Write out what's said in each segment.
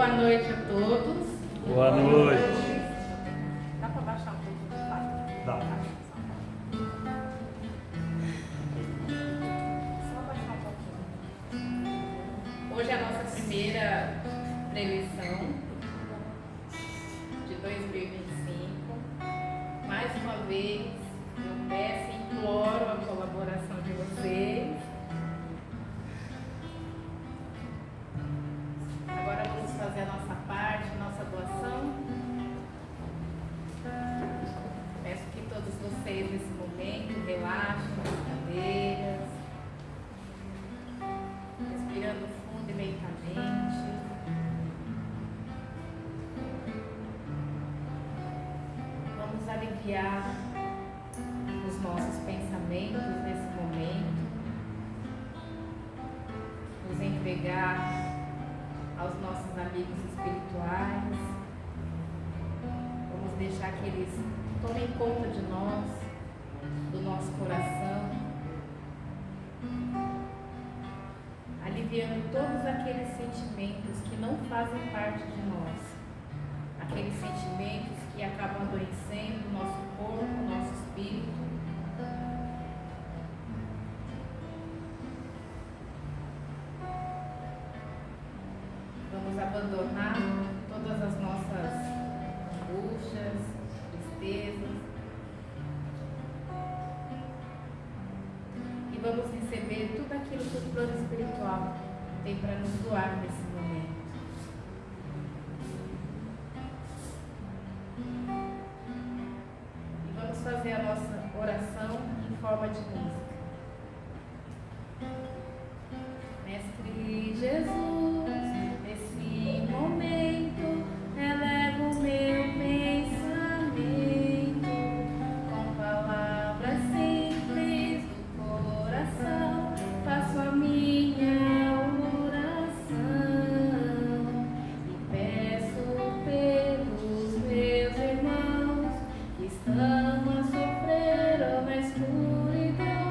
Boa noite a todos. Boa noite. Dá para baixar um pouco? Dá. Só baixar um pouquinho. Hoje é a nossa primeira preleção de 2025. Mais uma vez, eu peço e imploro a colaboração de vocês. Agora vamos fazer a nossa parte, a nossa doação. Peço que todos vocês nesse momento relaxem nas cadeiras, respirando fundo e lentamente. Vamos aliviar os nossos pensamentos nesse momento, nos entregar aos nossos amigos espirituais. Vamos deixar que eles tomem conta de nós, do nosso coração, aliviando todos aqueles sentimentos que não fazem parte de nós, aqueles sentimentos que acabam adoecendo o nosso corpo, o nosso espírito. Vamos abandonar todas as nossas angústias, tristezas, e vamos receber tudo aquilo que o plano espiritual tem para nos doar nesse momento. E vamos fazer a nossa oração em forma de música. Mestre Jesus, nesse momento, elevo o meu pensamento com palavras simples do coração. Faço a minha oração e peço pelos meus irmãos que estão a sofrer na escuridão,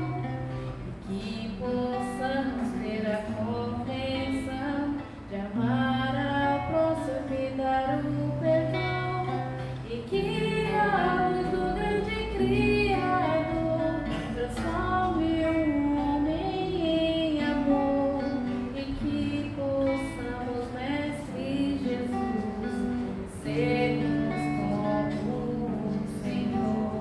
e que possamos ter a compreensão de amar ao próximo e dar o perdão, e que a luz do grande Criador transforme um homem em amor, e que possamos, Mestre Jesus, sermos como o Senhor.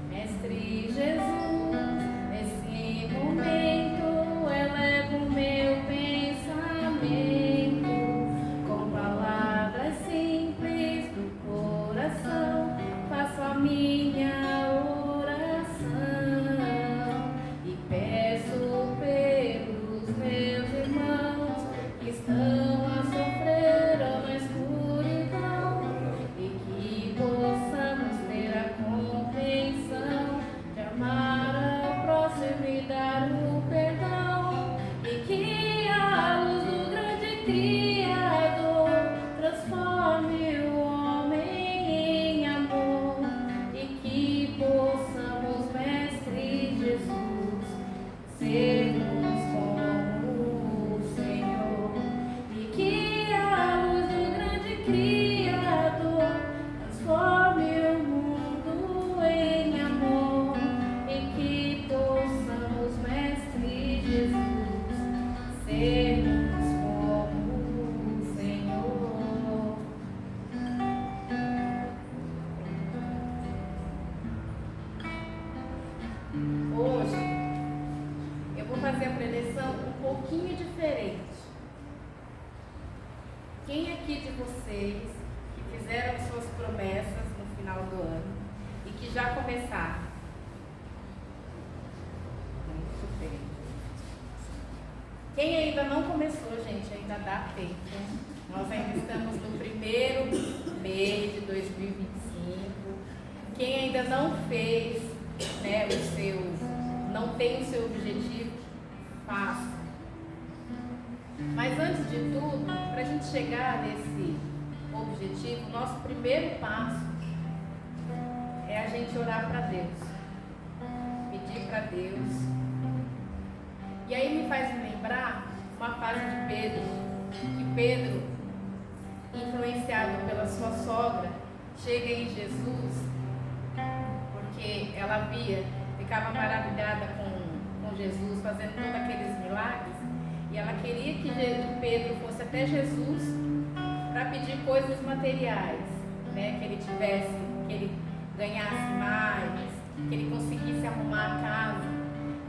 Mestre Jesus, nesse momento elevo o meu pensamento com palavras simples do coração. Faço a minha oração e peço pelos meus irmãos que estão a sofrer na escuridão, e que possamos ter a compreensão de amar ao próximo e dar o perdão, e que a luz do grande Criador transforme o homem em amor, e que possamos, Mestre Jesus, sermos como o Senhor, e que a luz do grande Criador transforme o mundo em amor, e que possamos, Mestre Jesus, sermos como o Senhor. Hoje eu vou fazer a preleção um pouquinho diferente. Quem aqui de vocês que fizeram suas promessas no final do ano e que já começaram? Muito bem. Quem ainda não começou, gente, ainda dá tempo. Nós ainda estamos no primeiro mês de 2025. Quem ainda não fez, né, não tem o seu objetivo, faça. Mas antes de tudo, para a gente chegar nesse objetivo, nosso primeiro passo é a gente orar para Deus, pedir para Deus. E aí me faz lembrar uma fase de Pedro, que Pedro, influenciado pela sua sogra, chega em Jesus, porque ela ficava maravilhada com Jesus, fazendo todos aqueles milagres, e ela queria que Pedro fosse até Jesus para pedir coisas materiais, né? Que ele ganhasse mais, que ele conseguisse arrumar a casa.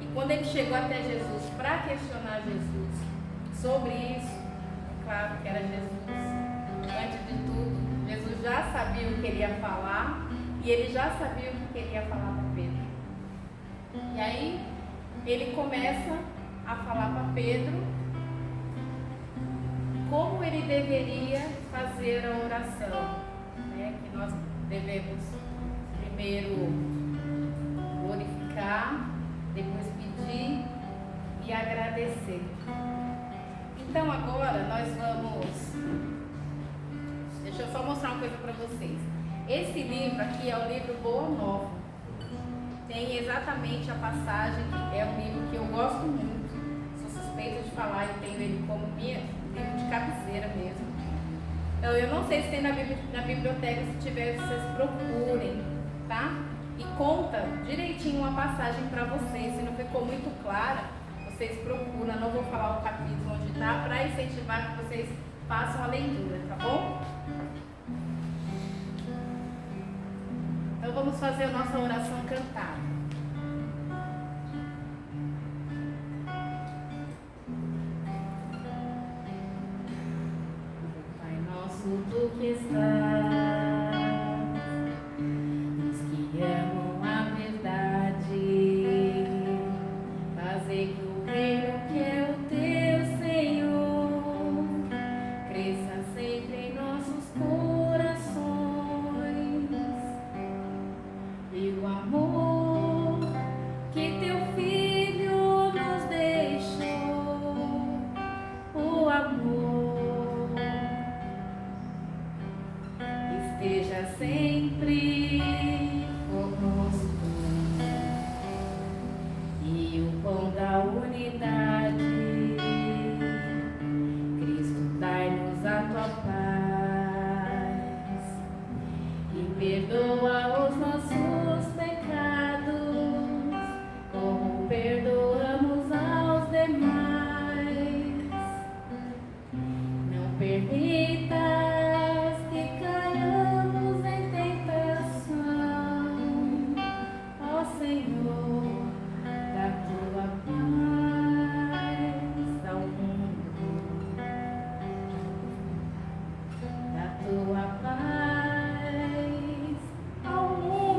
E quando ele chegou até Jesus para questionar Jesus sobre isso, claro que era Jesus. Antes de tudo, Jesus já sabia o que ele ia falar e ele já sabia o que ele ia falar para Pedro. E aí ele começa a falar para Pedro como ele deveria fazer a oração, né? Que nós devemos primeiro glorificar, depois pedir e agradecer. Então agora nós vamos... Deixa eu só mostrar uma coisa para vocês. Esse livro aqui é o livro Boa Nova. Tem exatamente a passagem, que é um livro que eu gosto muito. Sou suspeita de falar, eu tenho ele como livro de cabeceira mesmo. Então eu não sei se tem na biblioteca, se tiver, vocês procurem, tá? E conta direitinho uma passagem para vocês. Se não ficou muito clara, vocês procuram. Não vou falar o capítulo onde está, para incentivar que vocês façam a leitura, tá bom? Então vamos fazer a nossa oração cantada. Pai nosso, tu que estás, os que amam a verdade, fazer que o reino que é o teu, Senhor, cresça sempre em nossos corações. E o amor que teu Filho nos deixou, o amor esteja sempre conosco. E o pão da unidade, Cristo, dai-nos a tua paz e perdoa os nossos pecados, como perdoamos aos demais. Não permitas que caiamos em tentação, ó Senhor, da tua paz ao mundo, da tua paz ao mundo.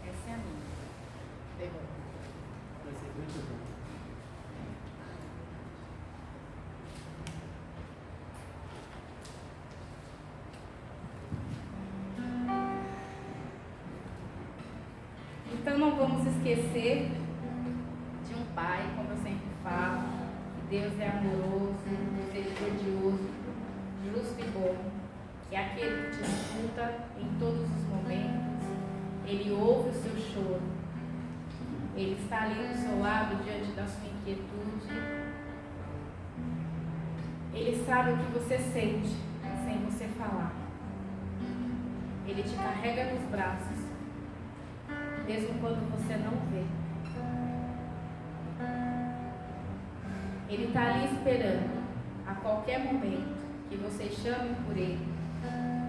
Essa é a minha. Pegou. Vai ser muito bom. Então não vamos esquecer de um pai, como eu sempre falo, que Deus é amoroso, misericordioso, justo e bom, que é aquele que te escuta em todos os momentos, ele ouve o seu choro, ele está ali do seu lado diante da sua inquietude, ele sabe o que você sente sem você falar, ele te carrega nos braços, mesmo quando você não vê. Ele está ali esperando a qualquer momento que você chame por ele,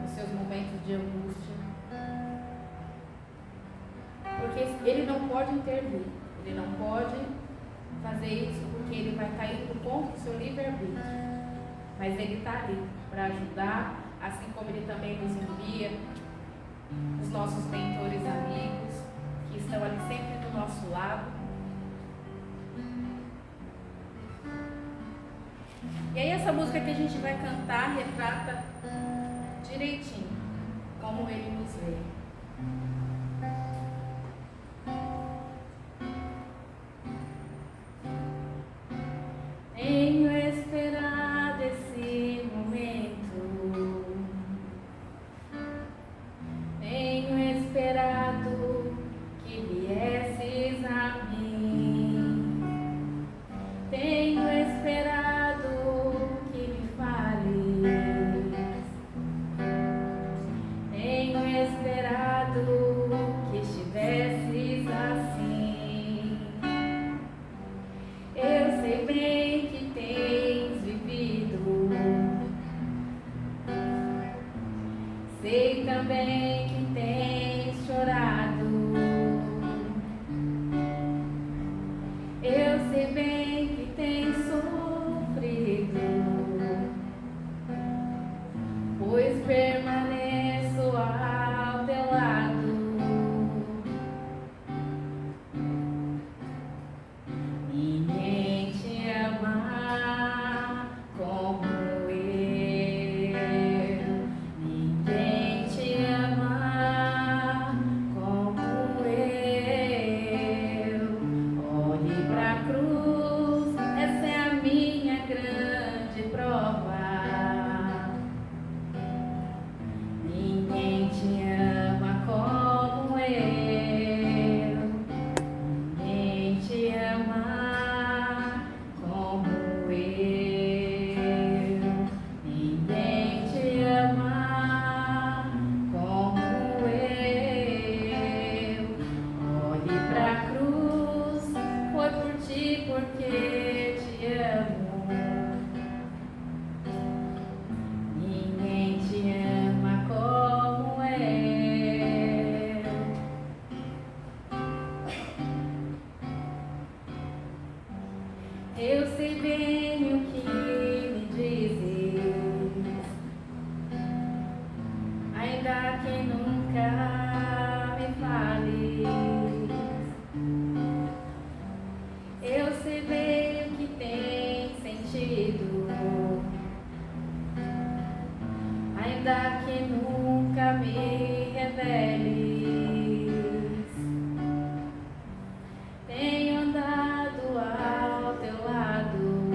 nos seus momentos de angústia. Porque ele não pode intervir, ele não pode fazer isso porque ele vai estar indo contra o seu livre-arbítrio. Mas ele está ali para ajudar, assim como ele também nos envia os nossos mentores amigos, que estão ali sempre do nosso lado. E aí essa música que a gente vai cantar retrata direitinho como Ele nos vê. Tenho esperado esse momento, tenho esperado que viesses a mim, tenho esperado que me fales, tenho esperado que estivesses assim. Eu sei bem que tens vivido, sei também que tens chorado. Eu sei bem que tens sofrido, pois permaneço ao teu lado. Ninguém te ama como eu, ninguém te ama como eu. Olhe pra cruz, essa é a minha grande prova. Ninguém te ama como eu, ninguém te ama como eu, ninguém te ama como eu. Olhe pra cruz, foi por ti porque te amo. Ninguém te ama como eu. Eu sei bem o que me dizes, ainda que nunca me fales. Eu sei bem o que tem sentido, ainda que nunca me reveles. Tenho andado ao teu lado,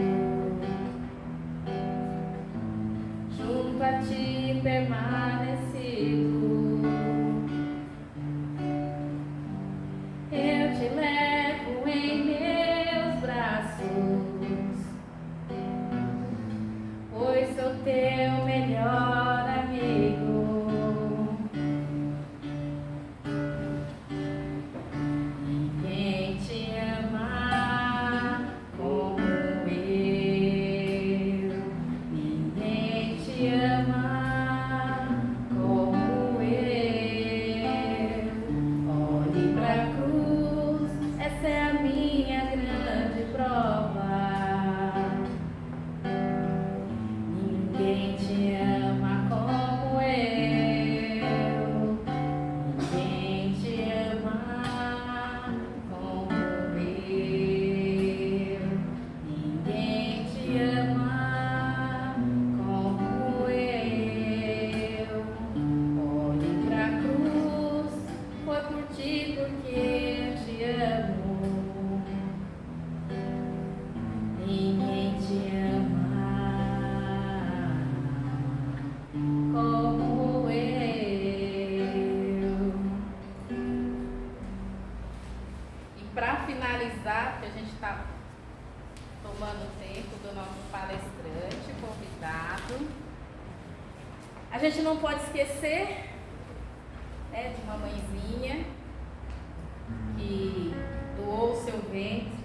junto a ti permanecido. Eu te levo em meus braços, pois sou teu melhor amigo. Ninguém te ama como eu, ninguém te ama como eu. Olhe pra cruz, essa é a minha grande prova. Ninguém te ama como eu, ninguém te ama como eu, ninguém te ama como eu. Olhe pra cruz, foi por ti porque te amo. Ninguém te ama como eu. E para finalizar, porque a gente está tomando tempo do nosso palestrante, convidado, a gente não pode esquecer, né, de uma mãezinha que doou o seu ventre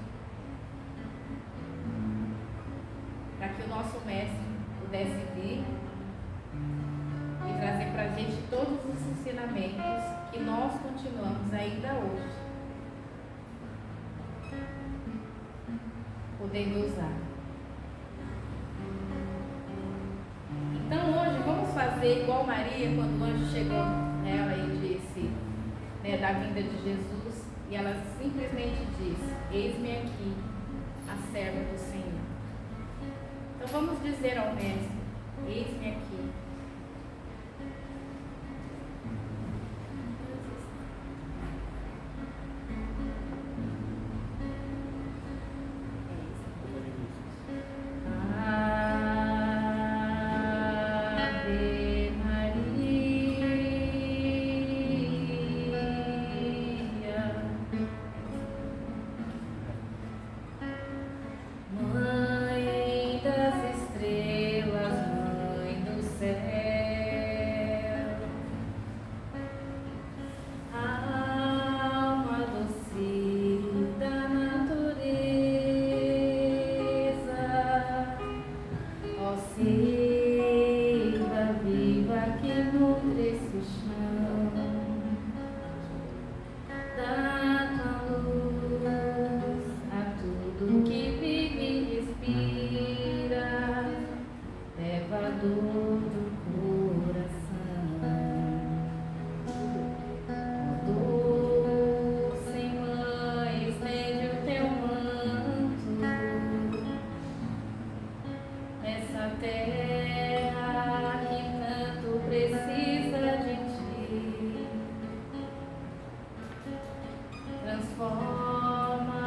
para que o nosso mestre pudesse vir e trazer para a gente todos os ensinamentos que nós continuamos ainda hoje podendo usar. Então hoje vamos fazer igual Maria, quando o anjo chegou nela e disse, né, da vinda de Jesus, e ela simplesmente disse: eis-me aqui, a serva do Senhor. Então vamos dizer ao Mestre: eis-me aqui. Ave Maria, Mãe das estrelas, Mãe do céu, alma doce da natureza, ó seiva viva que nutre esse chão, dá tua luz a tudo que vive e respira, levador do coração. Ó doce mãe, estende o teu manto nessa terra que tanto precisa de ti. Transforma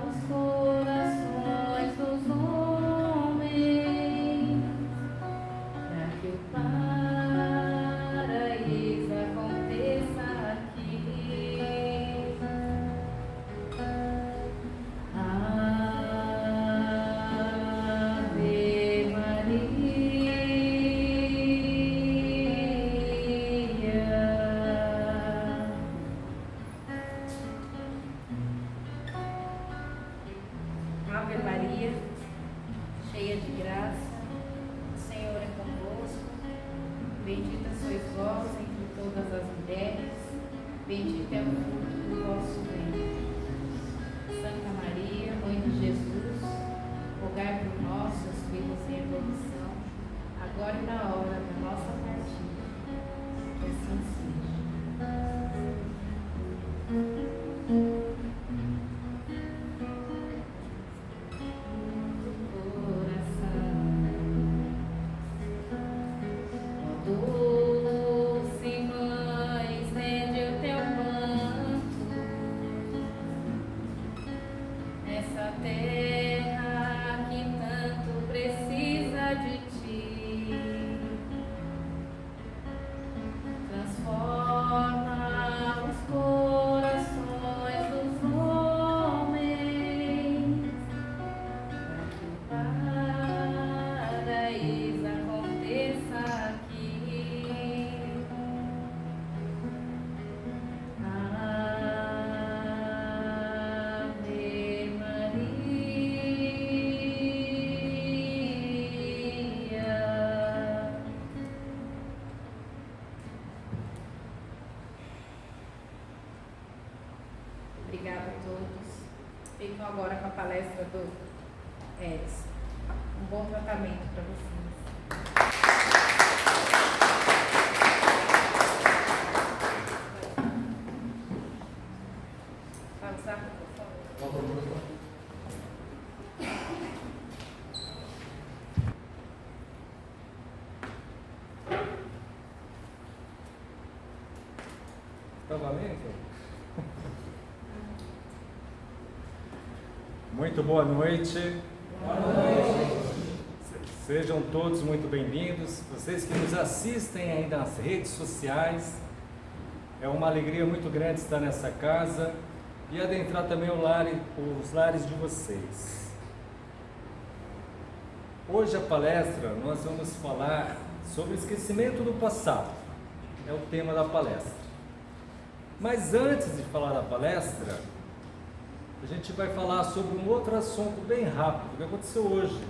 os corações dos homens, para que o paraíso aconteça aqui. Ave Maria. Ave Maria, cheia de graça, o Senhor é convosco. Bendita sois vós entre todas as mulheres, bendito é o fruto do vosso ventre. Santa Maria, Mãe de Jesus, rogai por nós, seus filhos em evolução, agora e na hora da nossa partida. Que assim seja. Doce mãe, estende o teu manto nessa terra que tanto precisa de ti. Transforma os corações dos homens, para que o paraíso aconteça aqui. Ave Maria. Obrigada a todos. Ficam agora com a palestra do Edson. Um bom tratamento para vocês. Passar, por favor. Tá valendo? Muito boa noite. Boa noite. Sejam todos muito bem-vindos. Vocês que nos assistem aí nas redes sociais, é uma alegria muito grande estar nessa casa e adentrar também os lares de vocês. Hoje a palestra nós vamos falar sobre o esquecimento do passado. É o tema da palestra. Mas antes de falar da palestra, a gente vai falar sobre um outro assunto bem rápido que aconteceu hoje,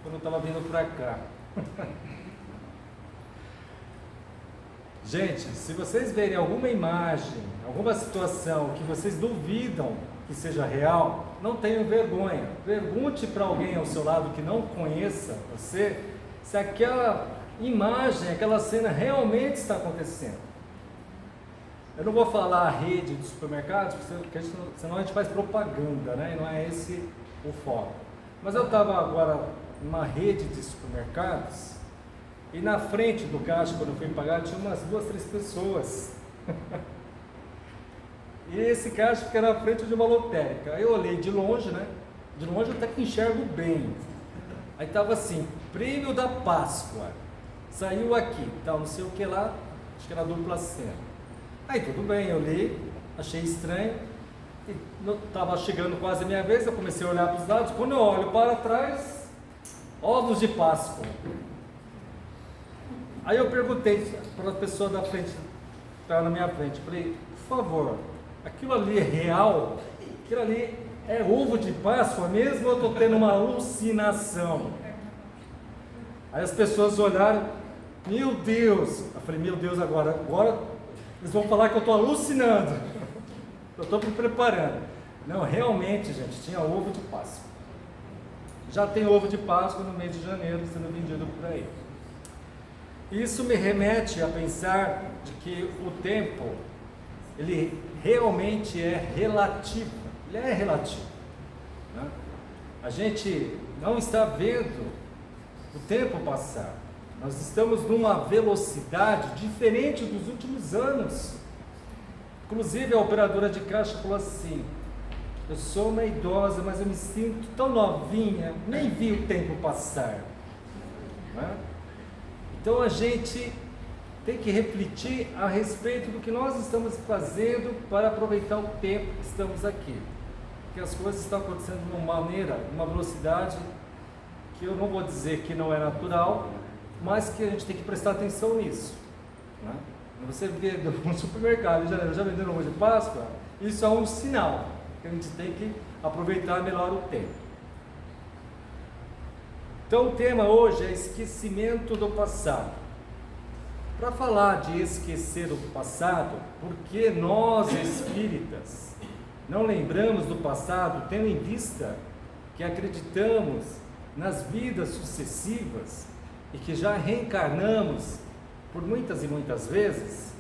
quando eu estava vindo para cá. Gente, se vocês verem alguma imagem, alguma situação que vocês duvidam que seja real, não tenham vergonha. Pergunte para alguém ao seu lado que não conheça você, se aquela imagem, aquela cena realmente está acontecendo. Eu não vou falar a rede de supermercados, porque senão a gente faz propaganda, né? E não é esse o foco. Mas eu estava agora numa rede de supermercados e na frente do caixa, quando eu fui pagar, tinha umas 2, 3 pessoas. E esse caixa fica na frente de uma lotérica. Aí eu olhei de longe, né? De longe eu até que enxergo bem. Aí tava assim, prêmio da Páscoa. Saiu aqui, tal, não sei o que lá, acho que era dupla cena. Aí tudo bem, eu li, achei estranho. E tava chegando quase a minha vez, eu comecei a olhar para os lados. Quando eu olho para trás, ovos de Páscoa. Aí eu perguntei para a pessoa da frente, que estava na minha frente, falei, por favor, aquilo ali é real? Aquilo ali é ovo de Páscoa mesmo ou eu estou tendo uma alucinação? Aí as pessoas olharam, meu Deus! Eu falei, meu Deus, agora eles vão falar que eu estou alucinando. Eu estou me preparando. Não, realmente, gente, tinha ovo de Páscoa. Já tem ovo de Páscoa no mês de janeiro sendo vendido por aí. Isso me remete a pensar de que o tempo, ele realmente é relativo. Ele é relativo, né? A gente não está vendo o tempo passar. Nós estamos numa velocidade diferente dos últimos anos. Inclusive a operadora de caixa falou assim, eu sou uma idosa, mas eu me sinto tão novinha, nem vi o tempo passar, né? Então a gente tem que refletir a respeito do que nós estamos fazendo para aproveitar o tempo que estamos aqui. Porque as coisas estão acontecendo de uma maneira, uma velocidade que eu não vou dizer que não é natural, mas que a gente tem que prestar atenção nisso, né? Você vê no supermercado, já vendendo ovo de Páscoa, isso é um sinal que a gente tem que aproveitar melhor o tempo. Então o tema hoje é esquecimento do passado. Para falar de esquecer o passado, porque nós espíritas não lembramos do passado, tendo em vista que acreditamos nas vidas sucessivas e que já reencarnamos por muitas e muitas vezes,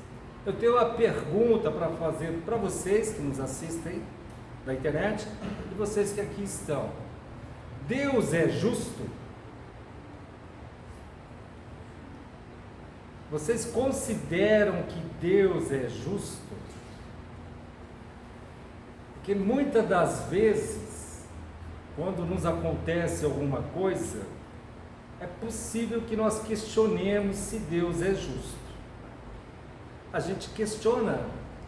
eu tenho uma pergunta para fazer para vocês que nos assistem da internet e vocês que aqui estão. Deus é justo? Vocês consideram que Deus é justo? Porque muitas das vezes, quando nos acontece alguma coisa, é possível que nós questionemos se Deus é justo. A gente questiona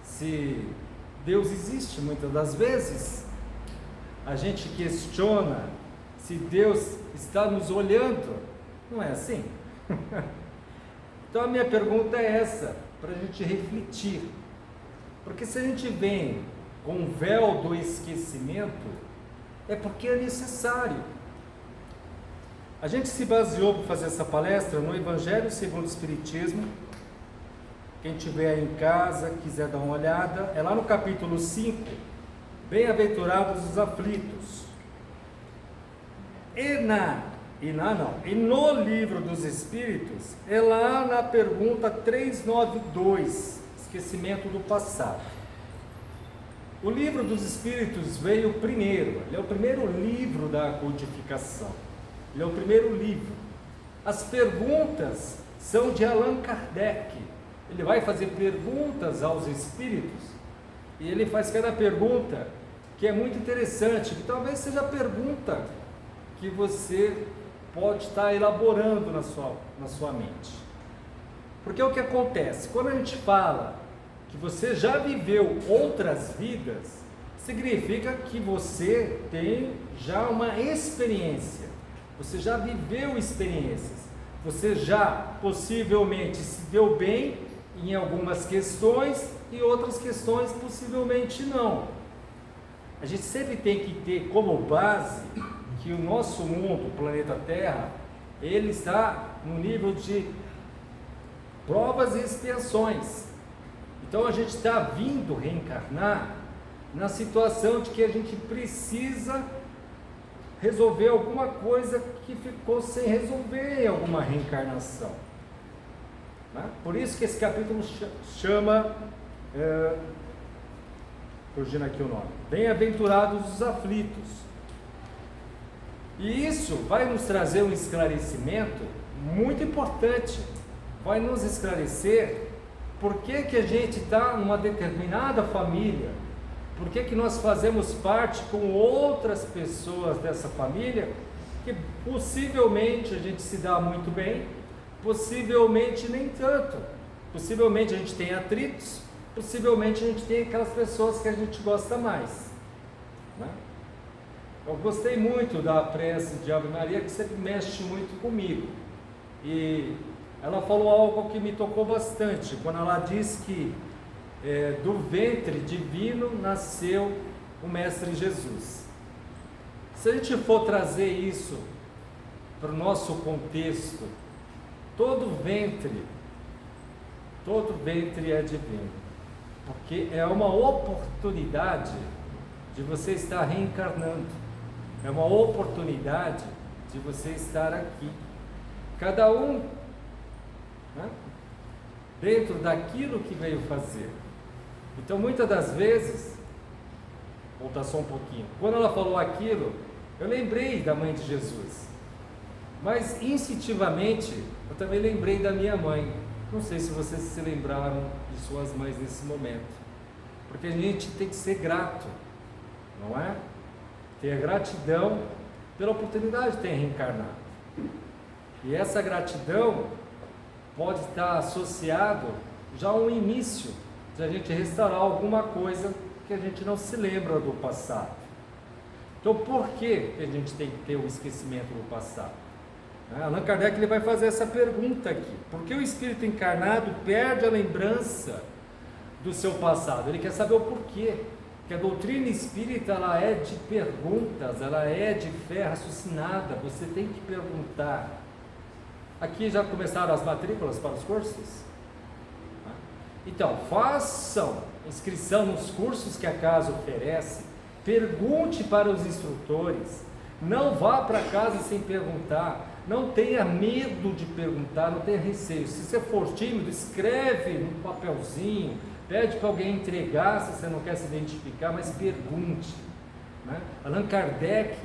se Deus existe muitas das vezes. A gente questiona se Deus está nos olhando. Não é assim? Então a minha pergunta é essa, para a gente refletir. Porque se a gente vem com o véu do esquecimento, é porque é necessário. A gente se baseou para fazer essa palestra no Evangelho segundo o Espiritismo. Quem estiver aí em casa, quiser dar uma olhada, é lá no capítulo 5, Bem-aventurados os aflitos. E no livro dos Espíritos, é lá na pergunta 392, esquecimento do passado. O livro dos Espíritos veio primeiro, ele é o primeiro livro da codificação, ele é o primeiro livro. As perguntas são de Allan Kardec, ele vai fazer perguntas aos Espíritos, e ele faz cada pergunta que é muito interessante, que talvez seja a pergunta que você pode estar elaborando na sua mente. Porque o que acontece? Quando a gente fala que você já viveu outras vidas, significa que você tem já uma experiência, você já viveu experiências, você já possivelmente se deu bem em algumas questões e outras questões possivelmente não. A gente sempre tem que ter como base que o nosso mundo, o planeta Terra, ele está no nível de provas e expiações. Então a gente está vindo reencarnar na situação de que a gente precisa resolver alguma coisa que ficou sem resolver em alguma reencarnação, né? Por isso que esse capítulo chama, fugindo aqui o nome, Bem-aventurados os aflitos. E isso vai nos trazer um esclarecimento muito importante, vai nos esclarecer por que que a gente está numa determinada família, por que que nós fazemos parte com outras pessoas dessa família, que possivelmente a gente se dá muito bem, possivelmente nem tanto, possivelmente a gente tem atritos, possivelmente a gente tem aquelas pessoas que a gente gosta mais, né? Eu gostei muito da prece de Ave Maria, que sempre mexe muito comigo, e ela falou algo que me tocou bastante, quando ela diz que do ventre divino nasceu o Mestre Jesus. Se a gente for trazer isso para o nosso contexto, todo ventre é divino, porque é uma oportunidade de você estar reencarnando, é uma oportunidade de você estar aqui, cada um, né, dentro daquilo que veio fazer. Então, muitas das vezes, voltar só um pouquinho, quando ela falou aquilo, eu lembrei da mãe de Jesus, mas instintivamente eu também lembrei da minha mãe. Não sei se vocês se lembraram de suas mães nesse momento, porque a gente tem que ser grato, não é? Ter a gratidão pela oportunidade de ter reencarnado, e essa gratidão pode estar associado já a um início de a gente restaurar alguma coisa que a gente não se lembra do passado. Então, por que a gente tem que ter o esquecimento do passado? Allan Kardec ele vai fazer essa pergunta aqui: por que o espírito encarnado perde a lembrança do seu passado? Ele quer saber o porquê. Que a doutrina espírita ela é de perguntas, ela é de fé raciocinada, você tem que perguntar. Aqui já começaram as matrículas para os cursos? Então, façam inscrição nos cursos que a casa oferece, pergunte para os instrutores, não vá para casa sem perguntar, não tenha medo de perguntar, não tenha receio. Se você for tímido, escreve num papelzinho, pede para alguém entregar se você não quer se identificar, mas pergunte, né? Allan Kardec,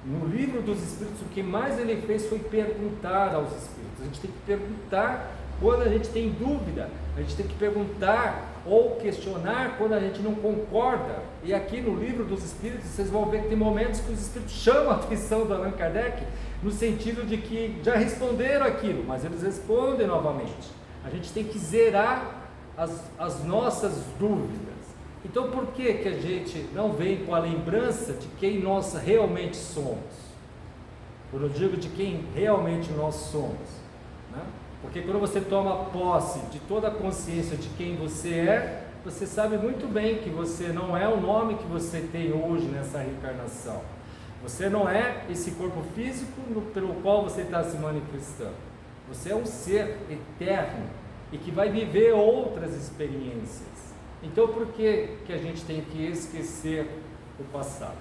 no Livro dos Espíritos, o que mais ele fez foi perguntar aos Espíritos. A gente tem que perguntar quando a gente tem dúvida, a gente tem que perguntar ou questionar quando a gente não concorda. E aqui no Livro dos Espíritos, vocês vão ver que tem momentos que os Espíritos chamam a atenção do Allan Kardec, no sentido de que já responderam aquilo, mas eles respondem novamente. A gente tem que zerar as nossas dúvidas. Então, por que que a gente não vem com a lembrança de quem nós realmente somos? Quando eu digo de quem realmente nós somos, né? Porque quando você toma posse de toda a consciência de quem você é, você sabe muito bem que você não é o nome que você tem hoje nessa reencarnação. Você não é esse corpo físico pelo qual você está se manifestando. Você é um ser eterno e que vai viver outras experiências. Então, por que que a gente tem que esquecer o passado?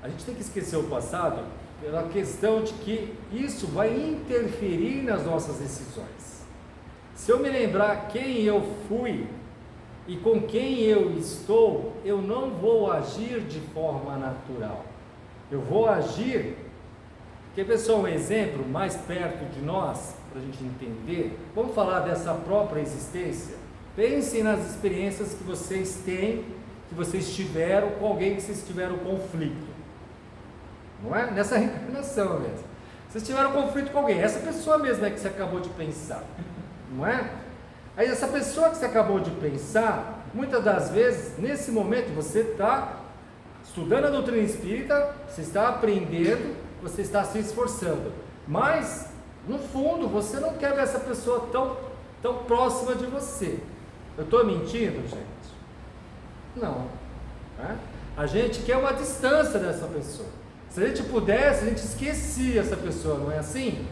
A gente tem que esquecer o passado pela questão de que isso vai interferir nas nossas decisões. Se eu me lembrar quem eu fui e com quem eu estou, eu não vou agir de forma natural. Eu vou agir... Quer ver só um exemplo mais perto de nós, para a gente entender? Vamos falar dessa própria existência? Pensem nas experiências que vocês têm, que vocês tiveram com alguém que vocês tiveram conflito. Não é? Nessa reencarnação mesmo. Vocês tiveram conflito com alguém, essa pessoa mesmo é que você acabou de pensar. Não é? Aí essa pessoa que você acabou de pensar, muitas das vezes, nesse momento, você está estudando a doutrina espírita, você está aprendendo, você está se esforçando, mas no fundo você não quer ver essa pessoa tão próxima de você. Eu estou mentindo, gente? Não, né? A gente quer uma distância dessa pessoa. Se a gente pudesse, a gente esquecia essa pessoa, não é assim?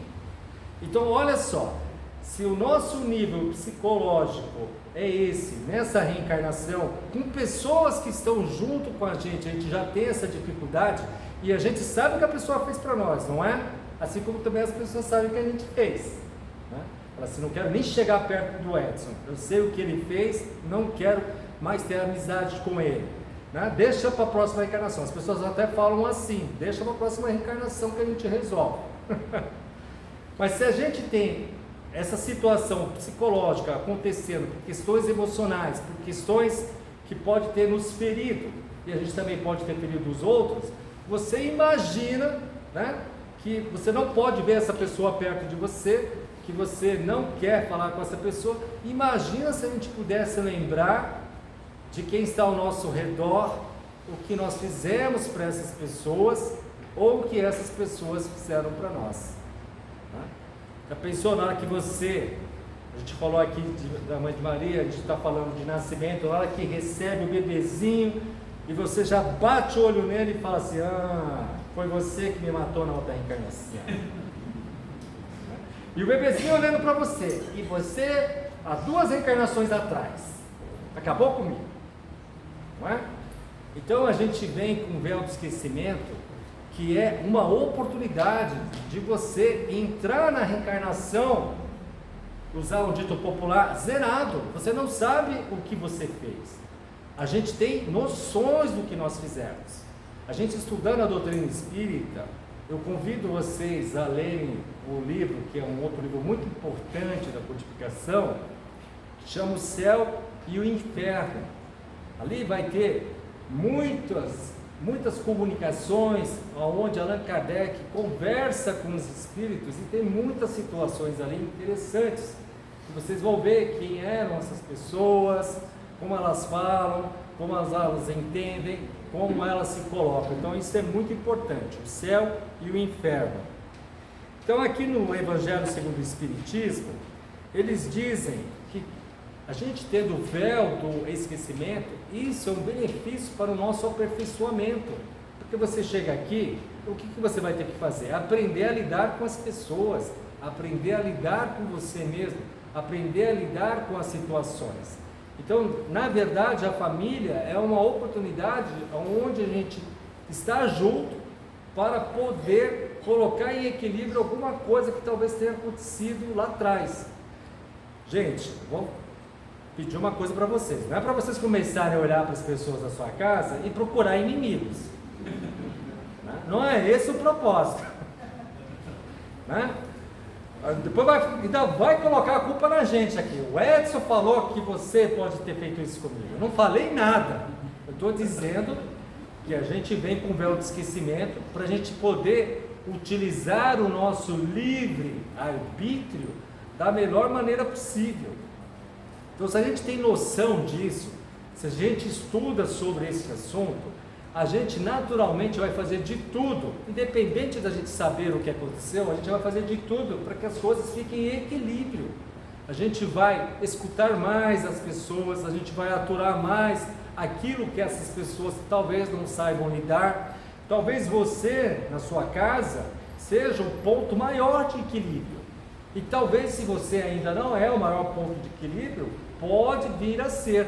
Então olha só, se o nosso nível psicológico é esse, nessa reencarnação, com pessoas que estão junto com a gente já tem essa dificuldade, e a gente sabe o que a pessoa fez para nós, não é? Assim como também as pessoas sabem o que a gente fez, né? Fala assim, não quero nem chegar perto do Edson, eu sei o que ele fez, não quero mais ter amizade com ele. né? Deixa para a próxima reencarnação. As pessoas até falam assim, deixa para a próxima reencarnação que a gente resolve. Mas se a gente tem essa situação psicológica acontecendo por questões emocionais, por questões que pode ter nos ferido, e a gente também pode ter ferido os outros, você imagina, né, que você não pode ver essa pessoa perto de você, que você não quer falar com essa pessoa. Imagina se a gente pudesse lembrar de quem está ao nosso redor, o que nós fizemos para essas pessoas, ou o que essas pessoas fizeram para nós. Né? Já pensou na hora que você, a gente falou aqui da Mãe de Maria, a gente está falando de nascimento, na hora que recebe o bebezinho, e você já bate o olho nele e fala assim, foi você que me matou na outra reencarnação. E o bebezinho olhando para você, e você, há 2 reencarnações atrás, acabou comigo, não é? Então a gente vem com o véu do esquecimento, que é uma oportunidade de você entrar na reencarnação, usar um dito popular, zerado. Você não sabe o que você fez. A gente tem noções do que nós fizemos. A gente estudando a doutrina espírita, eu convido vocês a lerem o livro, que é um outro livro muito importante da codificação, que chama O Céu e o Inferno. Ali vai ter muitas comunicações, onde Allan Kardec conversa com os espíritos, e tem muitas situações ali interessantes, que vocês vão ver quem eram essas pessoas, como elas falam, como elas entendem, como elas se colocam. Então isso é muito importante, o céu e o inferno. Então aqui no Evangelho segundo o Espiritismo, eles dizem que a gente tendo o véu do esquecimento, isso é um benefício para o nosso aperfeiçoamento. Porque você chega aqui, o que você vai ter que fazer? Aprender a lidar com as pessoas, aprender a lidar com você mesmo, aprender a lidar com as situações. Então, na verdade, a família é uma oportunidade onde a gente está junto para poder colocar em equilíbrio alguma coisa que talvez tenha acontecido lá atrás. Gente, vou pedir uma coisa para vocês. Não é para vocês começarem a olhar para as pessoas da sua casa e procurar inimigos. Não é esse o propósito. Né? Depois ainda vai colocar a culpa na gente aqui. O Edson falou que você pode ter feito isso comigo. Eu não falei nada. Eu estou dizendo que a gente vem com o véu de esquecimento para a gente poder utilizar o nosso livre arbítrio da melhor maneira possível. Então, se a gente tem noção disso, se a gente estuda sobre esse assunto, a gente naturalmente vai fazer de tudo, independente da gente saber o que aconteceu, a gente vai fazer de tudo para que as coisas fiquem em equilíbrio. A gente vai escutar mais as pessoas, a gente vai aturar mais aquilo que essas pessoas talvez não saibam lidar. Talvez você, na sua casa, seja um ponto maior de equilíbrio. E talvez, se você ainda não é o maior ponto de equilíbrio, pode vir a ser,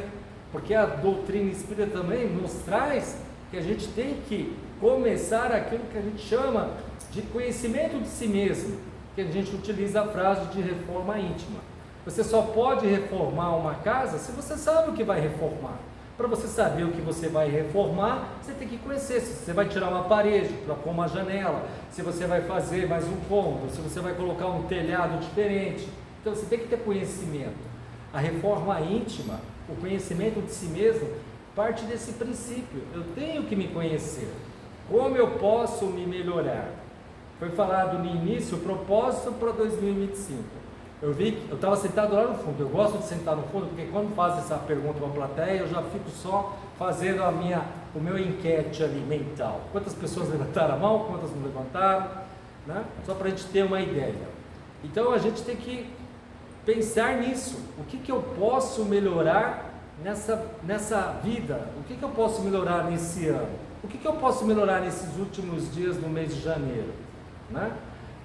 porque a doutrina espírita também nos traz que a gente tem que começar aquilo que a gente chama de conhecimento de si mesmo, que a gente utiliza a frase de reforma íntima. Você só pode reformar uma casa se você sabe o que vai reformar. Para você saber o que você vai reformar, você tem que conhecer. Se você vai tirar uma parede para pôr uma janela, se você vai fazer mais um cômodo, se você vai colocar um telhado diferente. Então você tem que ter conhecimento. A reforma íntima, o conhecimento de si mesmo, parte desse princípio. Eu tenho que me conhecer. Como eu posso me melhorar? Foi falado no início o propósito para 2025. Eu estava sentado lá no fundo. Eu gosto de sentar no fundo porque quando faz essa pergunta para a plateia, eu já fico só fazendo o meu enquete ali mental. Quantas pessoas levantaram a mão, quantas não levantaram, né? Só para a gente ter uma ideia. Então a gente tem que pensar nisso. O que eu posso melhorar nessa vida? O que eu posso melhorar nesse ano? O que eu posso melhorar nesses últimos dias do mês de janeiro? Né?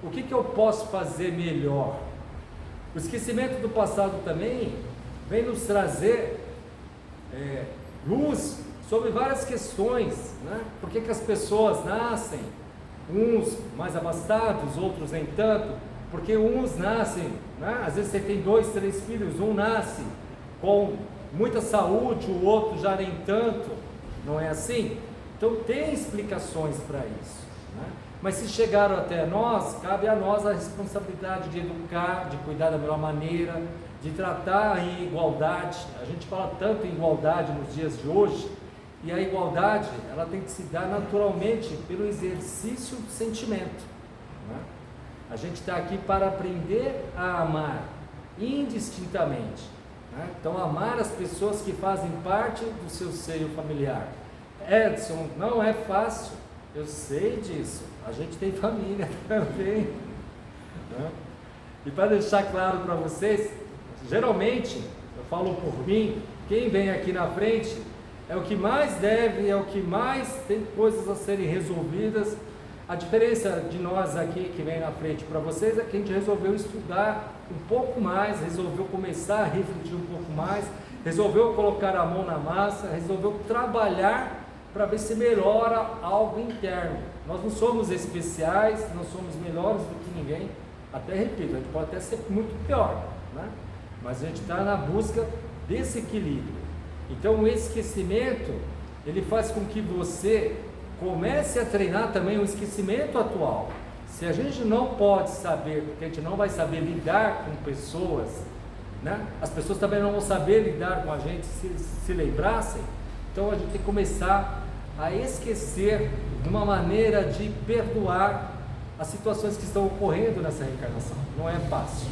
O que eu posso fazer melhor? O esquecimento do passado também vem nos trazer luz sobre várias questões, né? Por que as pessoas nascem, uns mais abastados, outros nem tanto? Porque uns nascem, né? Às vezes você tem 2, 3 filhos, um nasce com muita saúde, o outro já nem tanto, Não é assim? Então tem explicações para isso, né? Mas se chegaram até nós, cabe a nós a responsabilidade de educar, de cuidar da melhor maneira, de tratar em igualdade. A gente fala tanto em igualdade nos dias de hoje, e a igualdade ela tem que se dar naturalmente pelo exercício do sentimento, né? A gente está aqui para aprender a amar indistintamente, né? Então amar as pessoas que fazem parte do seu seio familiar. Edson, não é fácil, eu sei disso, a gente tem família também, né? E para deixar claro para vocês, geralmente, eu falo por mim, quem vem aqui na frente é o que mais deve, é o que mais tem coisas a serem resolvidas. A diferença de nós aqui que vem na frente para vocês é que a gente resolveu estudar um pouco mais, resolveu começar a refletir um pouco mais, resolveu colocar a mão na massa, resolveu trabalhar para ver se melhora algo interno. Nós não somos especiais, não somos melhores do que ninguém, até repito, a gente pode até ser muito pior, né? Mas a gente está na busca desse equilíbrio. Então o esquecimento, ele faz com que você comece a treinar também o esquecimento atual. Se a gente não pode saber, porque a gente não vai saber lidar com pessoas, né? As pessoas também não vão saber lidar com a gente se lembrassem. Então a gente tem que começar a esquecer de uma maneira de perdoar as situações que estão ocorrendo nessa reencarnação. Não é fácil.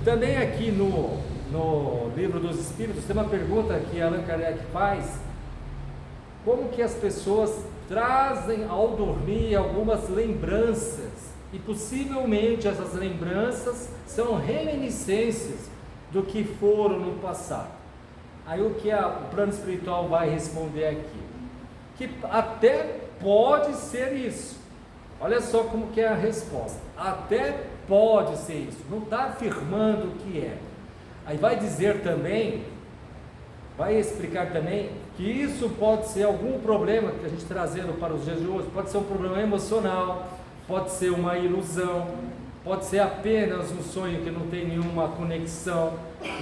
Também aqui no Livro dos Espíritos tem uma pergunta que Allan Kardec faz: como que as pessoas trazem ao dormir algumas lembranças, e possivelmente essas lembranças são reminiscências do que foram no passado. Aí o que o plano espiritual vai responder aqui? Que até pode ser isso. Olha só como que é a resposta. Até pode ser isso. Não está afirmando que é. Aí vai dizer também, vai explicar também que isso pode ser algum problema que a gente trazendo para os dias de hoje. Pode ser um problema emocional, pode ser uma ilusão, pode ser apenas um sonho que não tem nenhuma conexão.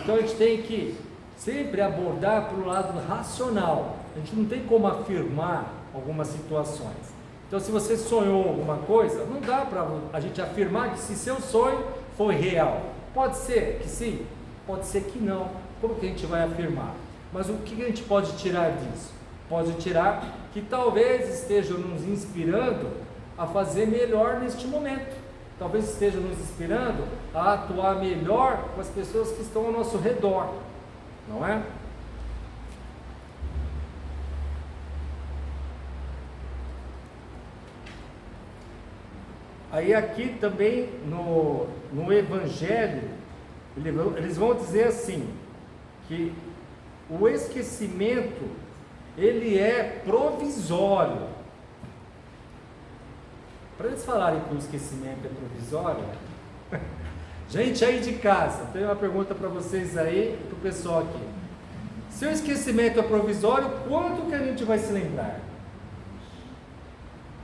Então a gente tem que sempre abordar para o lado racional. A gente não tem como afirmar algumas situações. Então se você sonhou alguma coisa, não dá para a gente afirmar que se seu sonho foi real. Pode ser que sim, pode ser que não. Como que a gente vai afirmar? Mas o que a gente pode tirar disso? Pode tirar que talvez esteja nos inspirando a fazer melhor neste momento. Talvez esteja nos inspirando a atuar melhor com as pessoas que estão ao nosso redor. Não é? Aí aqui também no Evangelho, eles vão dizer assim, que o esquecimento, ele é provisório. Para eles falarem que o esquecimento é provisório, gente aí de casa, tem uma pergunta para vocês aí, para o pessoal aqui. Se o esquecimento é provisório, quando que a gente vai se lembrar?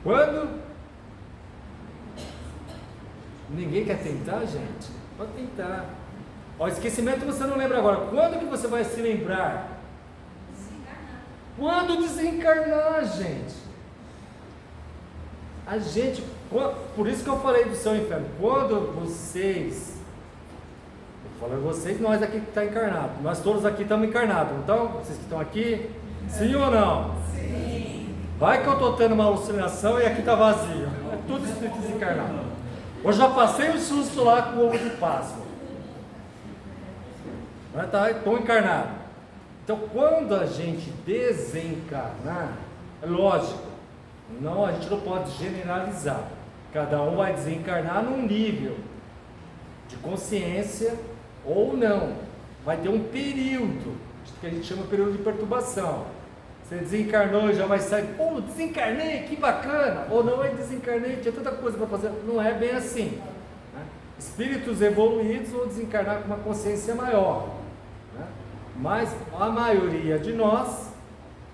Quando? Ninguém quer tentar, gente? Pode tentar. O esquecimento você não lembra agora. Quando que você vai se lembrar? Desencarnar. Quando desencarnar, gente? A gente, por isso que eu falei do céu e inferno. Quando vocês, eu falo vocês, nós aqui que estamos encarnados. Nós todos aqui estamos encarnados. Então, vocês que estão aqui, sim ou não? Sim. Vai que eu estou tendo uma alucinação e aqui está vazio. É tudo espírito desencarnado. Eu já passei um susto lá com o ovo de Páscoa. Estou encarnado. Então, quando a gente desencarnar, é lógico, a gente não pode generalizar. Cada um vai desencarnar num nível de consciência ou não. Vai ter um período, que a gente chama de período de perturbação. Você desencarnou e já vai sair, pô, desencarnei, que bacana. Ou não, eu desencarnei, tinha tanta coisa para fazer. Não é bem assim, né? Espíritos evoluídos vão desencarnar com uma consciência maior, né? Mas a maioria de nós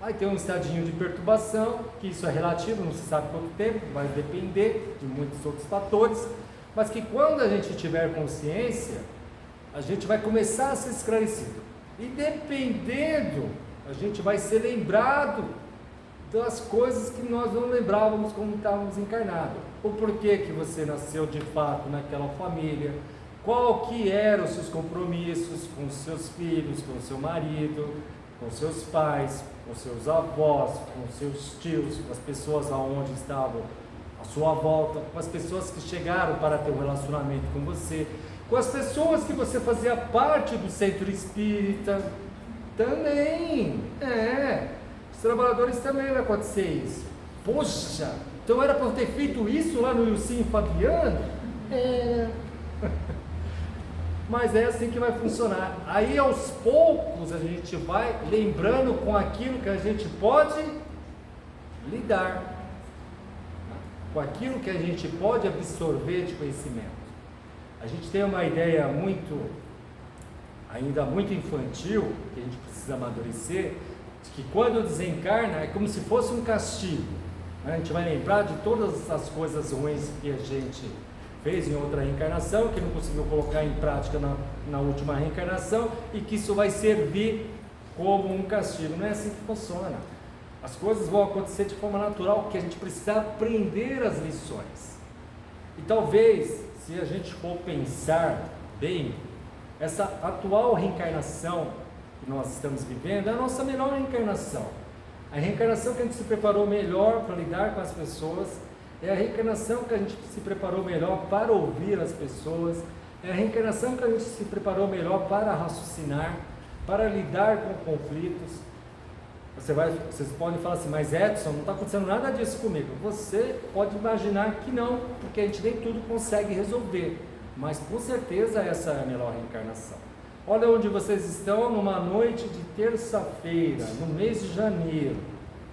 vai ter um estadinho de perturbação, que isso é relativo, não se sabe quanto tempo, vai depender de muitos outros fatores, mas que quando a gente tiver consciência, a gente vai começar a ser esclarecido. E dependendo a gente vai ser lembrado das coisas que nós não lembrávamos quando estávamos encarnados. O porquê que você nasceu de fato naquela família, qual que eram os seus compromissos com os seus filhos, com o seu marido, com seus pais, com seus avós, com seus tios, com as pessoas aonde estavam à sua volta, com as pessoas que chegaram para ter um relacionamento com você, com as pessoas que você fazia parte do centro espírita, também, os trabalhadores também vai acontecer isso. Poxa, então era para eu ter feito isso lá no Ilcinho Fabiano? Mas é assim que vai funcionar. Aí aos poucos a gente vai lembrando com aquilo que a gente pode lidar, com aquilo que a gente pode absorver de conhecimento. A gente tem uma ideia ainda muito infantil, que a gente precisa amadurecer, de que quando desencarna é como se fosse um castigo, né? A gente vai lembrar de todas as coisas ruins que a gente fez em outra reencarnação, que não conseguiu colocar em prática na última reencarnação, e que isso vai servir como um castigo. Não é assim que funciona. As coisas vão acontecer de forma natural, porque a gente precisa aprender as lições. E talvez, se a gente for pensar bem, essa atual reencarnação que nós estamos vivendo é a nossa melhor reencarnação. A reencarnação que a gente se preparou melhor para lidar com as pessoas, é a reencarnação que a gente se preparou melhor para ouvir as pessoas, é a reencarnação que a gente se preparou melhor para raciocinar, para lidar com conflitos. Vocês podem falar assim, mas Edson, não está acontecendo nada disso comigo. Você pode imaginar que não, porque a gente nem tudo consegue resolver, mas com certeza essa é a melhor reencarnação. Olha onde vocês estão numa noite de terça-feira, no mês de janeiro,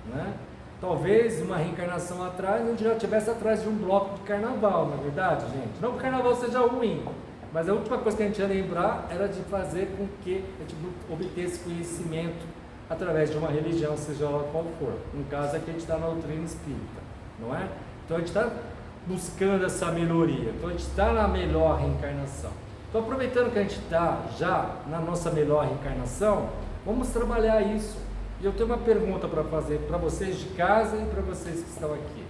né? Talvez uma reencarnação atrás, a gente já estivesse atrás de um bloco de carnaval, não é verdade, gente? Não que o carnaval seja ruim, mas a última coisa que a gente ia lembrar era de fazer com que a gente obtesse conhecimento através de uma religião, seja ela qual for. No caso aqui a gente está na doutrina espírita, não é? Então a gente está buscando essa melhoria, então a gente está na melhor reencarnação. Então, aproveitando que a gente está já na nossa melhor reencarnação, vamos trabalhar isso. E eu tenho uma pergunta para fazer para vocês de casa e para vocês que estão aqui.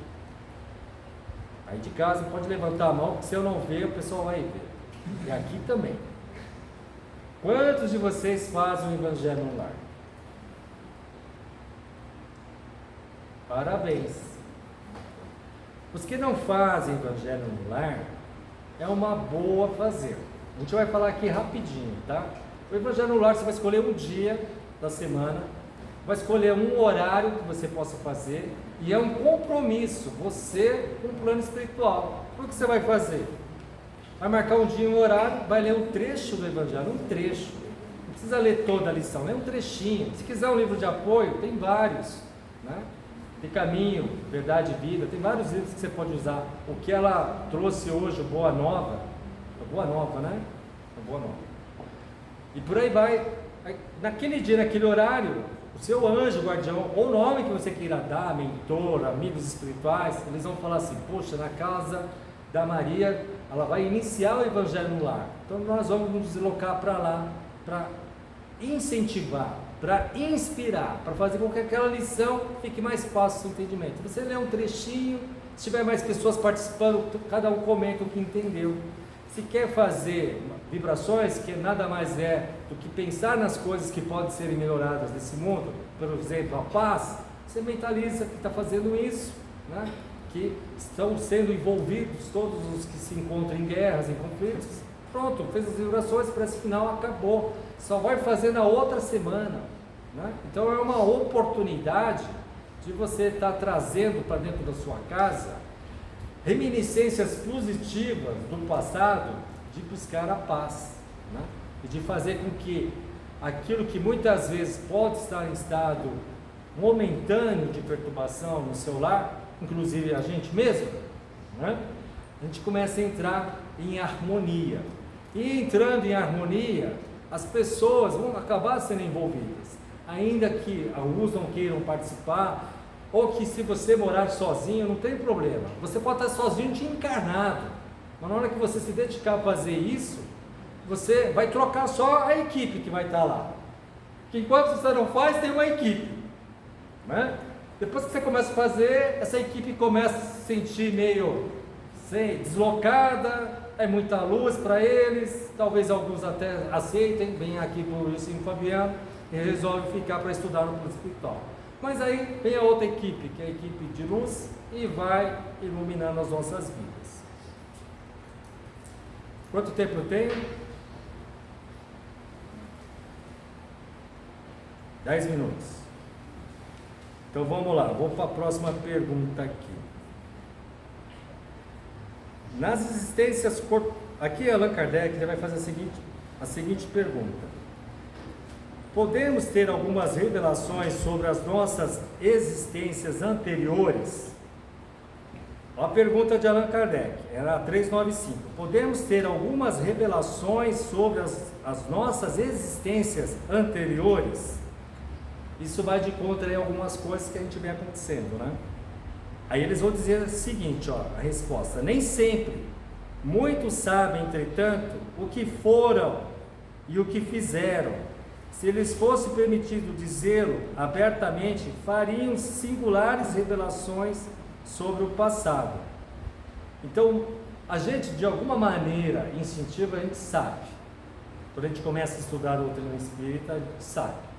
Aí de casa pode levantar a mão, porque se eu não ver, o pessoal vai ver. E aqui também. Quantos de vocês fazem o Evangelho no lar? Parabéns. Os que não fazem Evangelho no lar, é uma boa fazer. A gente vai falar aqui rapidinho, tá? O Evangelho no lar, você vai escolher um dia da semana, vai escolher um horário que você possa fazer, e é um compromisso, você com o plano espiritual. O que você vai fazer? Vai marcar um dia e um horário, vai ler um trecho do Evangelho, um trecho. Não precisa ler toda a lição, lê um trechinho. Se quiser um livro de apoio, tem vários, né? Tem Caminho, Verdade e Vida, tem vários livros que você pode usar. O que ela trouxe hoje, Boa Nova, Boa Nova, né? Boa Nova. E por aí vai. Naquele dia, naquele horário, o seu anjo, guardião, ou o nome que você queira dar, mentor, amigos espirituais, eles vão falar assim, poxa, na casa da Maria, ela vai iniciar o Evangelho no lar. Então nós vamos nos deslocar para lá, para incentivar, para inspirar, para fazer com que aquela lição fique mais fácil do entendimento. Você lê um trechinho, se tiver mais pessoas participando, cada um comenta o que entendeu. Se quer fazer vibrações, que nada mais é do que pensar nas coisas que podem ser melhoradas nesse mundo, por exemplo, a paz, você mentaliza que está fazendo isso, né? Que estão sendo envolvidos todos os que se encontram em guerras, em conflitos. Pronto, fez as vibrações para esse final, acabou. Só vai fazer na outra semana, né? Então é uma oportunidade de você estar trazendo para dentro da sua casa reminiscências positivas do passado, de buscar a paz, né? E de fazer com que aquilo que muitas vezes pode estar em estado momentâneo de perturbação no seu lar, inclusive a gente mesmo, né? A gente começa a entrar em harmonia. E entrando em harmonia, as pessoas vão acabar sendo envolvidas, ainda que alguns não queiram participar, ou que se você morar sozinho, não tem problema, você pode estar sozinho de encarnado, mas na hora que você se dedicar a fazer isso, você vai trocar só a equipe que vai estar lá, Que enquanto você não faz, tem uma equipe, né? Depois que você começa a fazer, essa equipe começa a se sentir meio deslocada, é muita luz para eles, talvez alguns até aceitem, vem aqui para o Ensino Fabiano e resolve ficar para estudar no plano espiritual. Mas aí vem a outra equipe, que é a equipe de luz, e vai iluminando as nossas vidas. Quanto tempo eu tenho? 10 minutos. Então vamos lá, vou para a próxima pergunta aqui. Nas existências aqui Allan Kardec vai fazer a seguinte pergunta: podemos ter algumas revelações sobre as nossas existências anteriores? A pergunta de Allan Kardec era a 395. Podemos ter algumas revelações sobre as nossas existências anteriores? Isso vai de contra em algumas coisas que a gente vem acontecendo, né? Aí eles vão dizer o seguinte, ó, a resposta: nem sempre. Muitos sabem, entretanto, o que foram e o que fizeram. Se lhes fosse permitido dizê-lo abertamente, fariam singulares revelações sobre o passado. Então, a gente, de alguma maneira instintiva, a gente sabe. Quando a gente começa a estudar a doutrina espírita, a gente sabe.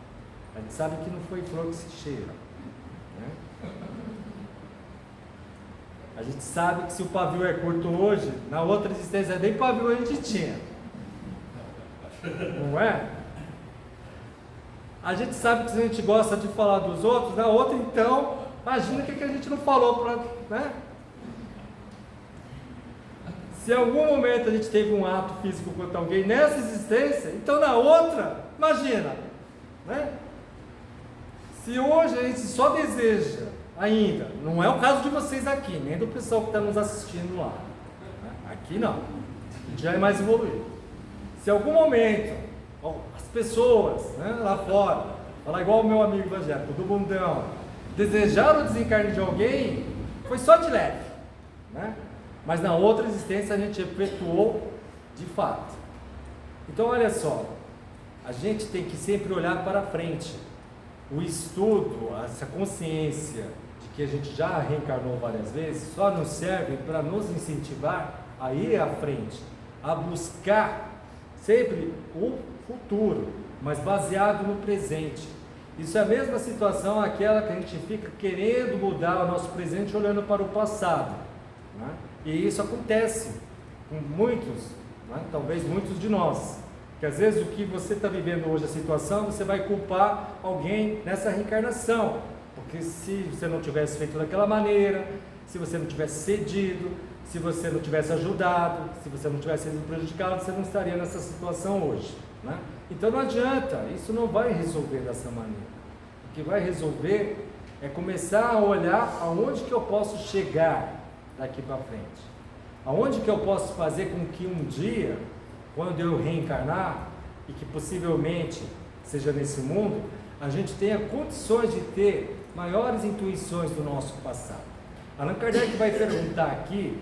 A gente sabe que não foi flor que se cheira, né? A gente sabe que se o pavio é curto hoje, na outra existência nem pavio a gente tinha, não é? A gente sabe que se a gente gosta de falar dos outros, na outra então, imagina o que a gente não falou, né? Se em algum momento a gente teve um ato físico contra alguém nessa existência, então na outra, imagina, né? Se hoje a gente só deseja ainda, não é o caso de vocês aqui, nem do pessoal que está nos assistindo lá, né? Aqui não, a gente já é mais evoluído. Se em algum momento as pessoas, né, lá fora, falar igual o meu amigo evangélico, do bundão, desejaram o desencarne de alguém, foi só de leve, né? Mas na outra existência a gente efetuou de fato. Então olha só, a gente tem que sempre olhar para frente. O estudo, essa consciência de que a gente já reencarnou várias vezes, só nos serve para nos incentivar a ir à frente, a buscar sempre o futuro, mas baseado no presente. Isso é a mesma situação aquela que a gente fica querendo mudar o nosso presente olhando para o passado, né? E isso acontece com muitos, né? Talvez muitos de nós, que às vezes o que você está vivendo hoje, a situação, você vai culpar alguém nessa reencarnação, porque se você não tivesse feito daquela maneira, se você não tivesse cedido, se você não tivesse ajudado, se você não tivesse sido prejudicado, você não estaria nessa situação hoje, né? Então não adianta, isso não vai resolver dessa maneira. O que vai resolver é começar a olhar aonde que eu posso chegar daqui para frente, aonde que eu posso fazer com que um dia, quando eu reencarnar, e que possivelmente seja nesse mundo, a gente tenha condições de ter maiores intuições do nosso passado. Allan Kardec vai perguntar aqui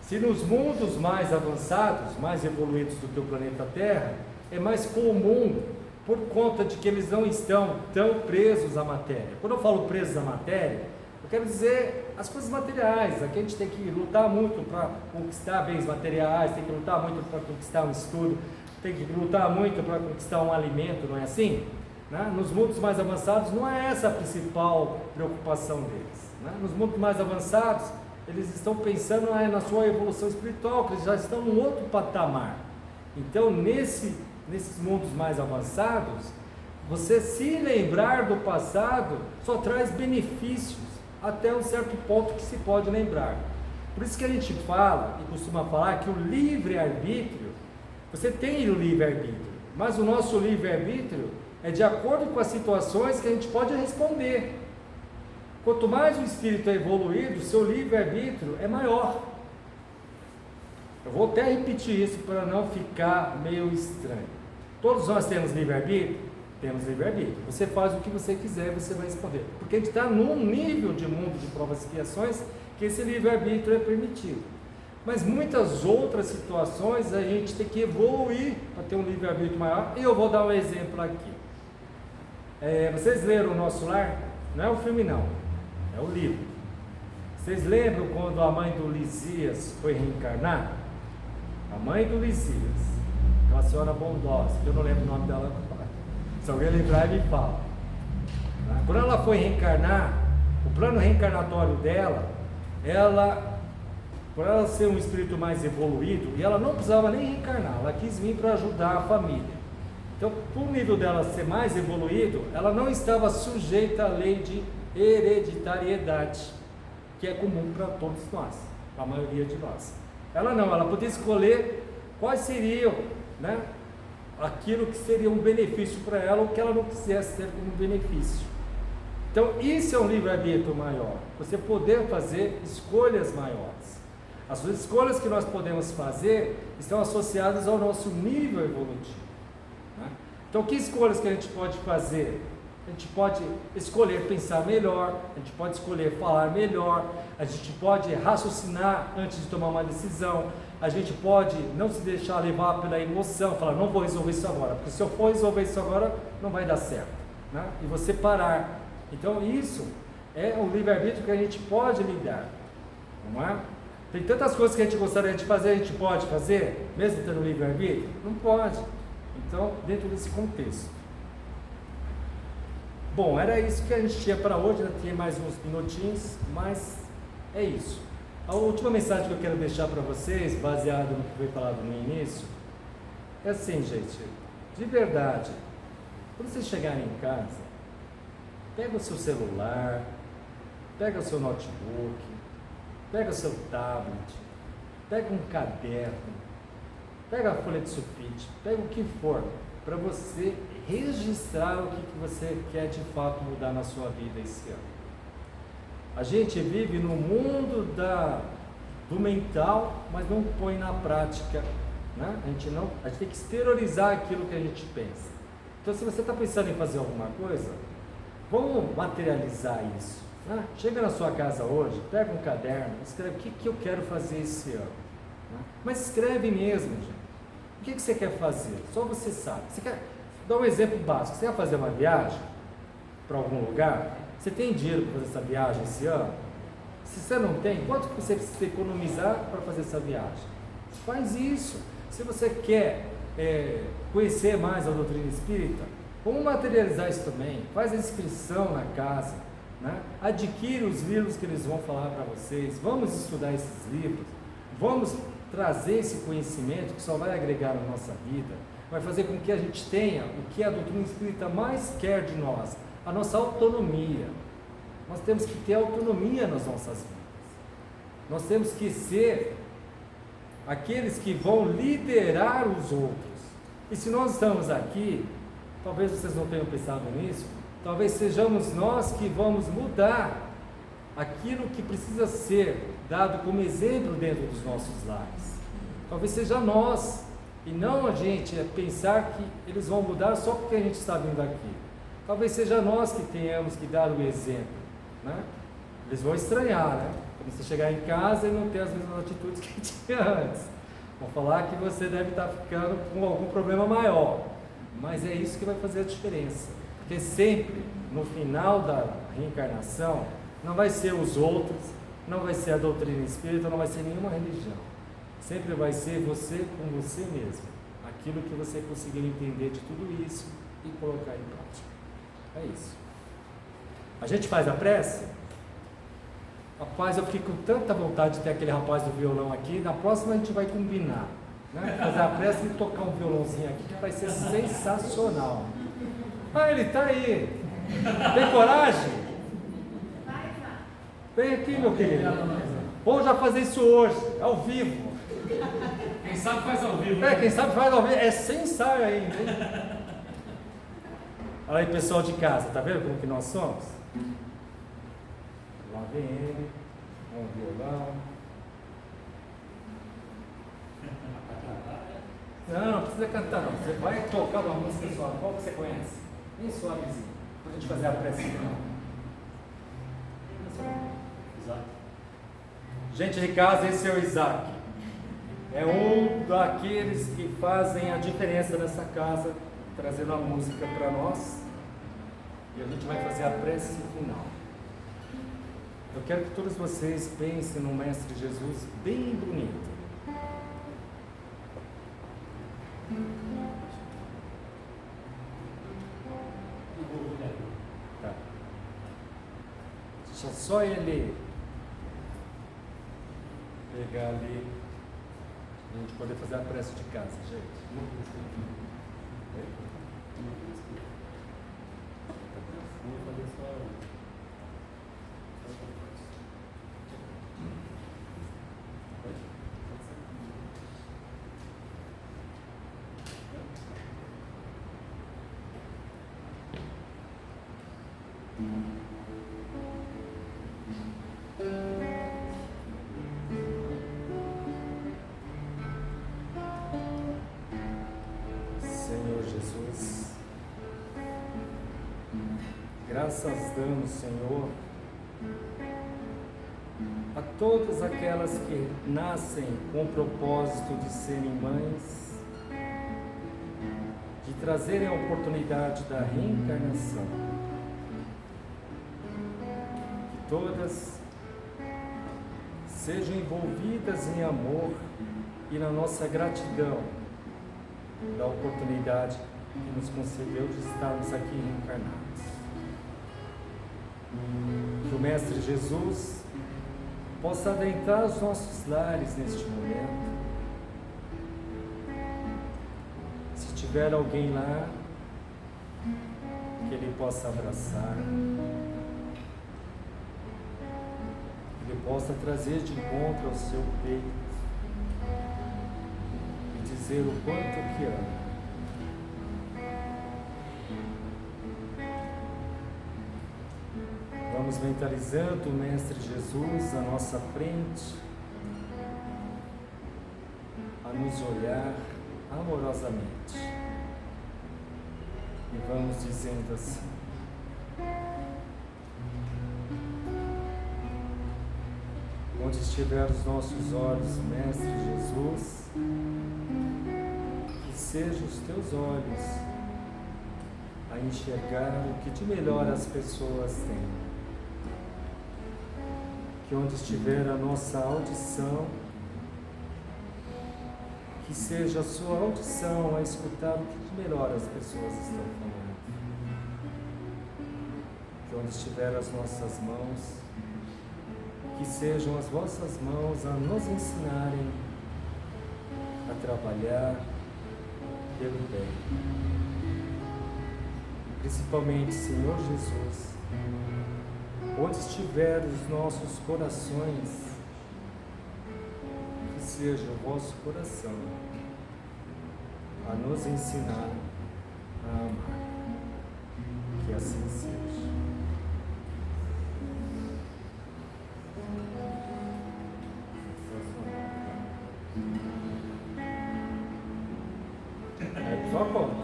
se nos mundos mais avançados, mais evoluídos do que o planeta Terra, é mais comum, por conta de que eles não estão tão presos à matéria. Quando eu falo presos à matéria, eu quero dizer as coisas materiais. Aqui a gente tem que lutar muito para conquistar bens materiais, tem que lutar muito para conquistar um estudo, tem que lutar muito para conquistar um alimento, não é assim? Né? Nos mundos mais avançados não é essa a principal preocupação deles, né? Nos mundos mais avançados, eles estão pensando na sua evolução espiritual, que eles já estão num outro patamar. Então, nesses mundos mais avançados, você se lembrar do passado só traz benefícios, até um certo ponto que se pode lembrar. Por isso que a gente fala e costuma falar que o livre-arbítrio, você tem o livre-arbítrio, mas o nosso livre-arbítrio é de acordo com as situações que a gente pode responder. Quanto mais o espírito é evoluído, o seu livre-arbítrio é maior. Eu vou até repetir isso para não ficar meio estranho. Todos nós temos livre-arbítrio? Temos livre-arbítrio. Você faz o que você quiser e você vai responder. Porque a gente está num nível de mundo de provas e expiações que esse livre-arbítrio é permitido. Mas muitas outras situações a gente tem que evoluir para ter um livre-arbítrio maior. E eu vou dar um exemplo aqui. Vocês leram O Nosso Lar? Não é o filme não, é o livro. Vocês lembram quando a mãe do Lisias foi reencarnar? A mãe do Lisias, aquela senhora bondosa, que eu não lembro o nome dela agora. Se alguém lembrar, me fala. Quando ela foi reencarnar, o plano reencarnatório dela, por ela ser um espírito mais evoluído, e ela não precisava nem reencarnar, ela quis vir para ajudar a família. Então, por nível dela ser mais evoluído, ela não estava sujeita à lei de hereditariedade, que é comum para todos nós, para a maioria de nós. Ela podia escolher quais seriam, né, aquilo que seria um benefício para ela, ou que ela não quisesse ter como benefício. Então, isso é um livre-arbítrio maior, você poder fazer escolhas maiores. As escolhas que nós podemos fazer estão associadas ao nosso nível evolutivo, né? Então, que escolhas que a gente pode fazer? A gente pode escolher pensar melhor, a gente pode escolher falar melhor, a gente pode raciocinar antes de tomar uma decisão, a gente pode não se deixar levar pela emoção, falar, não vou resolver isso agora, porque se eu for resolver isso agora, não vai dar certo, né? E você parar. Então, isso é um livre-arbítrio que a gente pode lidar, não é? Tem tantas coisas que a gente gostaria de fazer, a gente pode fazer, mesmo tendo livre-arbítrio? Não pode. Então, dentro desse contexto. Bom, era isso que a gente tinha para hoje, ainda tinha mais uns minutinhos, mas é isso. A última mensagem que eu quero deixar para vocês, baseado no que foi falado no início, é assim, gente, de verdade, quando vocês chegarem em casa, pega o seu celular, pega o seu notebook, pega o seu tablet, pega um caderno, pega a folha de sulfite, pega o que for, para você registrar o que você quer de fato mudar na sua vida esse ano. A gente vive no mundo do mental, mas não põe na prática, né? A gente tem que exteriorizar aquilo que a gente pensa. Então, se você está pensando em fazer alguma coisa, vamos materializar isso, né? Chega na sua casa hoje, pega um caderno, escreve o que eu quero fazer esse ano, né? Mas escreve mesmo, gente. O que você quer fazer? Só você sabe. Você quer dar um exemplo básico. Você quer fazer uma viagem para algum lugar? Você tem dinheiro para fazer essa viagem esse ano? Se você não tem, quanto você precisa economizar para fazer essa viagem? Faz isso. Se você quer conhecer mais a doutrina espírita, vamos materializar isso também. Faz a inscrição na casa, né? Adquire os livros que eles vão falar para vocês. Vamos estudar esses livros. Vamos trazer esse conhecimento que só vai agregar na nossa vida, vai fazer com que a gente tenha o que a doutrina espírita mais quer de nós, a nossa autonomia. Nós temos que ter autonomia nas nossas vidas. Nós temos que ser aqueles que vão liderar os outros. E se nós estamos aqui, talvez vocês não tenham pensado nisso, talvez sejamos nós que vamos mudar aquilo que precisa ser dado como exemplo dentro dos nossos lares. Talvez seja nós, e não a gente pensar que eles vão mudar só porque a gente está vindo aqui. Talvez seja nós que tenhamos que dar o exemplo, né? Eles vão estranhar, né? Quando você chegar em casa e não ter as mesmas atitudes que tinha antes. Vão falar que você deve estar ficando com algum problema maior. Mas é isso que vai fazer a diferença. Porque sempre, no final da reencarnação, não vai ser os outros, não vai ser a doutrina espírita, não vai ser nenhuma religião. Sempre vai ser você com você mesmo. Aquilo que você conseguir entender de tudo isso e colocar em prática. É isso. A gente faz a prece? Rapaz, eu fiquei com tanta vontade de ter aquele rapaz do violão aqui. Na próxima a gente vai combinar, né? Fazer a prece e tocar um violãozinho aqui, que vai ser sensacional. Ah, ele está aí. Tem coragem? Vem aqui, meu querido. Vamos já fazer isso hoje, ao vivo. Quem sabe faz ao vivo. Quem sabe faz ao vivo. É sem ensaio ainda, hein? Olha aí, pessoal de casa, tá vendo como que nós somos? Lá vem ele, com o violão. Não precisa cantar não. Você vai tocar uma música suave. Qual que você conhece? Bem suavezinho. Pra gente fazer a prece final. Gente de casa, esse é o Isaac. É um daqueles que fazem a diferença nessa casa, trazendo a música para nós. E a gente vai fazer a prece final. Eu quero que todos vocês pensem no Mestre Jesus bem bonito. Tá. Deixa só ele pegar ali, a gente poder fazer a prece de casa, gente. Senhor Jesus, graças damos, Senhor, a todas aquelas que nascem com o propósito de serem mães, de trazerem a oportunidade da reencarnação. Que todas sejam envolvidas em amor e na nossa gratidão da oportunidade que nos concedeu de estarmos aqui reencarnados. Que o Mestre Jesus possa adentrar os nossos lares neste momento. Se tiver alguém lá, que Ele possa abraçar, que Ele possa trazer de encontro ao seu peito e dizer o quanto que ama. Vamos mentalizando o Mestre Jesus à nossa frente, a nos olhar amorosamente. E vamos dizendo assim: onde estiver os nossos olhos, Mestre Jesus, que sejam os teus olhos a enxergar o que de melhor as pessoas têm. Que onde estiver a nossa audição, que seja a sua audição a escutar o que de melhor as pessoas estão falando. Que onde estiver as nossas mãos, que sejam as vossas mãos a nos ensinarem a trabalhar pelo bem. Principalmente, Senhor Jesus, onde estiver os nossos corações, que seja o vosso coração a nos ensinar a amar. Que assim seja. É tua conta.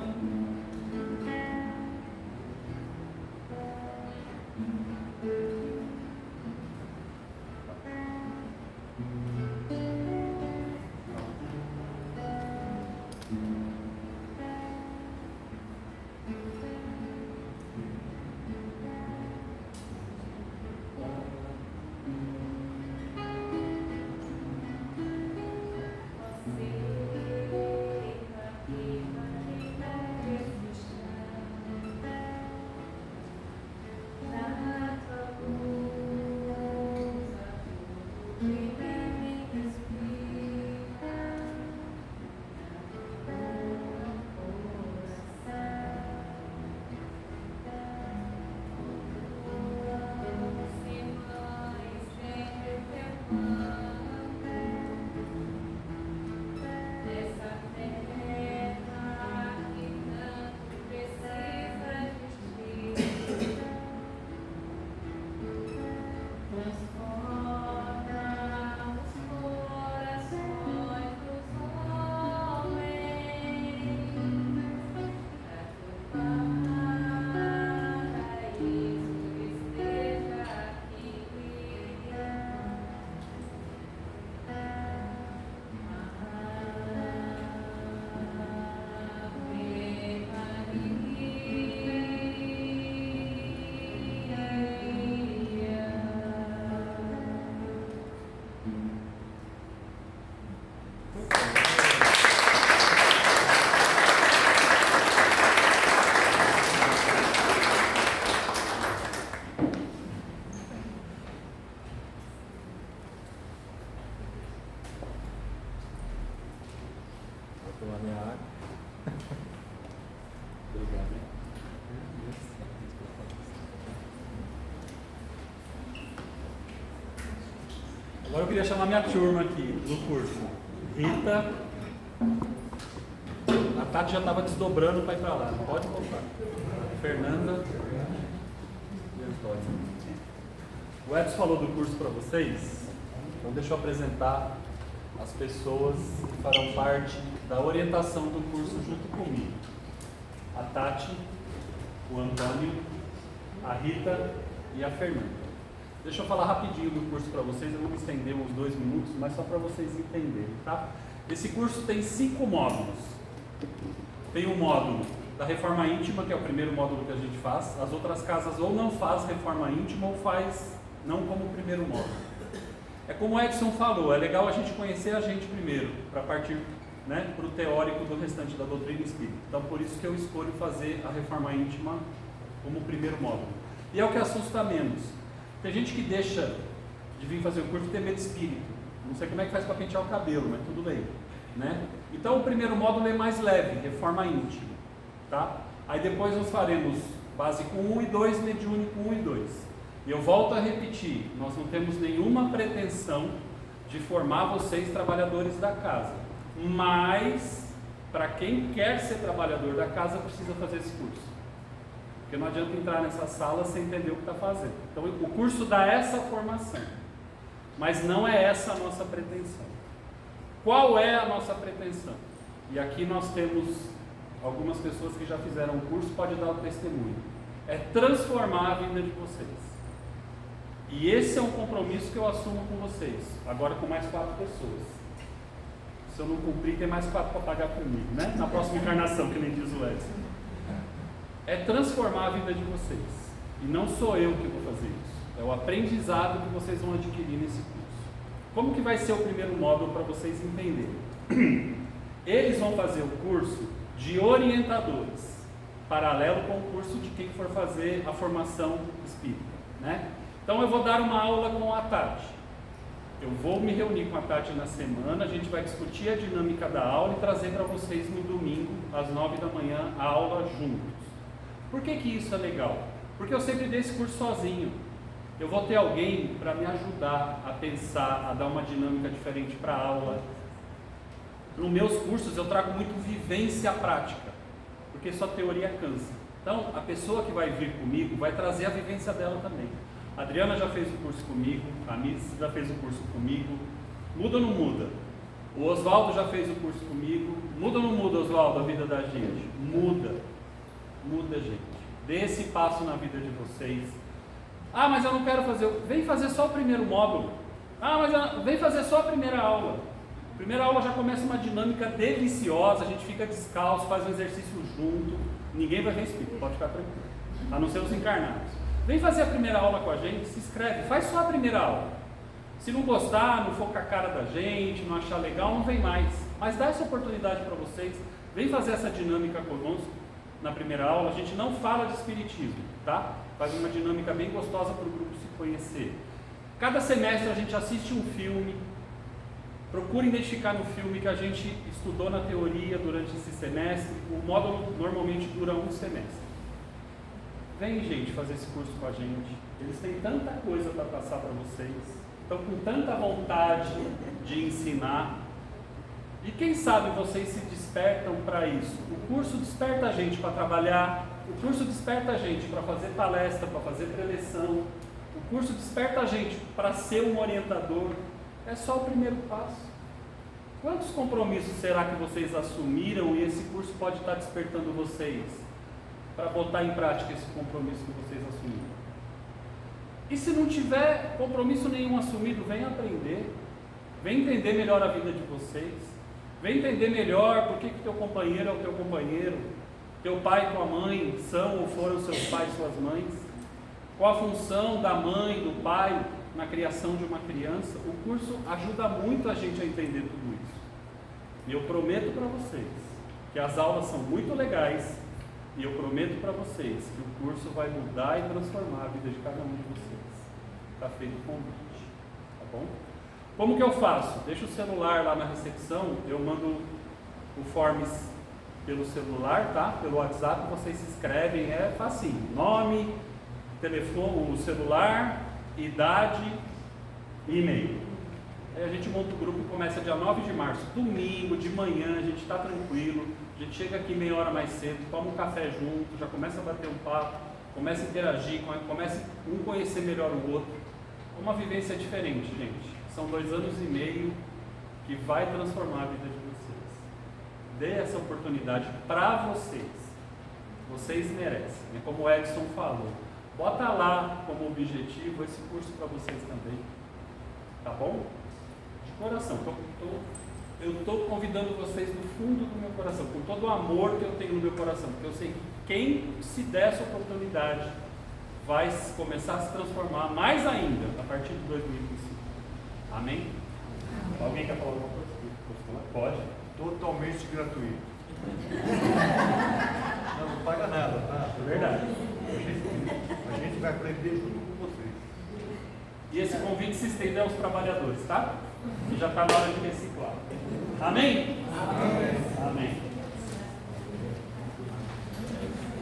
tomar minha água. Obrigado. Agora eu queria chamar minha turma aqui do curso. Rita. A Tati já estava desdobrando para ir para lá. Pode voltar. Fernanda. E Antônio. O Edson falou do curso para vocês. Então deixa eu apresentar as pessoas que farão parte da orientação do curso junto comigo. A Tati, o Antônio, a Rita e a Fernanda. Deixa eu falar rapidinho do curso para vocês, eu vou me estender uns 2 minutos, mas só para vocês entenderem, tá? Esse curso tem 5 módulos. Tem um módulo da reforma íntima, que é o primeiro módulo que a gente faz. As outras casas ou não faz reforma íntima ou faz não como primeiro módulo. É como o Edson falou, é legal a gente conhecer a gente primeiro, para partir, né, para o teórico do restante da doutrina espírita. Então por isso que eu escolho fazer a reforma íntima como primeiro módulo. E é o que assusta menos. Tem gente que deixa de vir fazer o curso e tem medo de espírito. Não sei como é que faz para pentear o cabelo, mas tudo bem, né? Então o primeiro módulo é mais leve, reforma íntima, tá? Aí depois nós faremos básico 1 e 2, mediúnico 1 e 2. E eu volto a repetir, nós não temos nenhuma pretensão de formar vocês trabalhadores da casa. Mas, para quem quer ser trabalhador da casa, precisa fazer esse curso. Porque não adianta entrar nessa sala sem entender o que está fazendo. Então o curso dá essa formação. Mas não é essa a nossa pretensão. Qual é a nossa pretensão? E aqui nós temos algumas pessoas que já fizeram o curso, pode dar o testemunho. É transformar a vida de vocês. E esse é um compromisso que eu assumo com vocês, agora com mais 4 pessoas. Se eu não cumprir, tem mais 4 para pagar comigo, né? Na próxima encarnação, que nem diz o Edson. É transformar a vida de vocês. E não sou eu que vou fazer isso. É o aprendizado que vocês vão adquirir nesse curso. Como que vai ser o primeiro módulo para vocês entenderem? Eles vão fazer o curso de orientadores, paralelo com o curso de quem for fazer a formação espírita, né? Então eu vou dar uma aula com a Tati. Eu vou me reunir com a Tati na semana, a gente vai discutir a dinâmica da aula e trazer para vocês no domingo, às 9 da manhã, a aula juntos. Por que que isso é legal? Porque eu sempre dei esse curso sozinho. Eu vou ter alguém para me ajudar a pensar, a dar uma dinâmica diferente para a aula. Nos meus cursos eu trago muito vivência prática, porque só teoria cansa. Então a pessoa que vai vir comigo vai trazer a vivência dela também. A Adriana já fez o curso comigo, a Miss já fez o curso comigo. Muda ou não muda? O Oswaldo já fez o curso comigo. Muda ou não muda, Oswaldo, a vida da gente? Muda. Muda, gente. Dê esse passo na vida de vocês. Ah, mas eu não quero fazer. Vem fazer só o primeiro módulo. Ah, mas vem fazer só a primeira aula. A primeira aula já começa uma dinâmica deliciosa. A gente fica descalço, faz um exercício junto. Ninguém vai ver espírito, pode ficar tranquilo. A não ser os encarnados. Vem fazer a primeira aula com a gente, se inscreve, faz só a primeira aula. Se não gostar, não for com a cara da gente, não achar legal, não vem mais. Mas dá essa oportunidade para vocês. Vem fazer essa dinâmica conosco na primeira aula. A gente não fala de espiritismo, tá? Faz uma dinâmica bem gostosa para o grupo se conhecer. Cada semestre a gente assiste um filme. Procure identificar no filme que a gente estudou na teoria durante esse semestre. O módulo normalmente dura um semestre. Vem, gente, fazer esse curso com a gente. Eles têm tanta coisa para passar para vocês. Estão com tanta vontade de ensinar. E quem sabe vocês se despertam para isso. O curso desperta a gente para trabalhar. O curso desperta a gente para fazer palestra, para fazer preleção. O curso desperta a gente para ser um orientador. É só o primeiro passo. Quantos compromissos será que vocês assumiram e esse curso pode estar despertando vocês para botar em prática esse compromisso que vocês assumiram? E se não tiver compromisso nenhum assumido, vem aprender, vem entender melhor a vida de vocês, vem entender melhor por que teu companheiro é o teu companheiro, teu pai e tua mãe são ou foram seus pais e suas mães, qual a função da mãe, do pai na criação de uma criança. O curso ajuda muito a gente a entender tudo isso. E eu prometo para vocês que as aulas são muito legais. E eu prometo para vocês que o curso vai mudar e transformar a vida de cada um de vocês. Está feito o convite, tá bom? Como que eu faço? Deixa o celular lá na recepção, eu mando o Forms pelo celular, tá? Pelo WhatsApp, vocês se inscrevem, é facinho. Nome, telefone, o celular, idade e e-mail. Aí a gente monta o grupo e começa dia 9 de março, domingo, de manhã, a gente está tranquilo, a gente chega aqui meia hora mais cedo, toma um café junto, já começa a bater um papo, começa a interagir, começa um conhecer melhor o outro. É uma vivência diferente, gente. São 2 anos e meio que vai transformar a vida de vocês. Dê essa oportunidade para vocês. Vocês merecem. É como o Edson falou. Bota lá como objetivo esse curso para vocês também. Tá bom? De coração. Eu estou convidando vocês do fundo do meu coração, com todo o amor que eu tenho no meu coração, porque eu sei que quem se der essa oportunidade vai começar a se transformar mais ainda a partir de 2025. Amém? Alguém quer falar alguma coisa? Pode. Totalmente gratuito. Não paga nada, tá? É verdade. A gente vai aprender junto com vocês. E esse convite se estende aos trabalhadores, tá? E já está na hora de reciclar. Amém? Amém. Amém.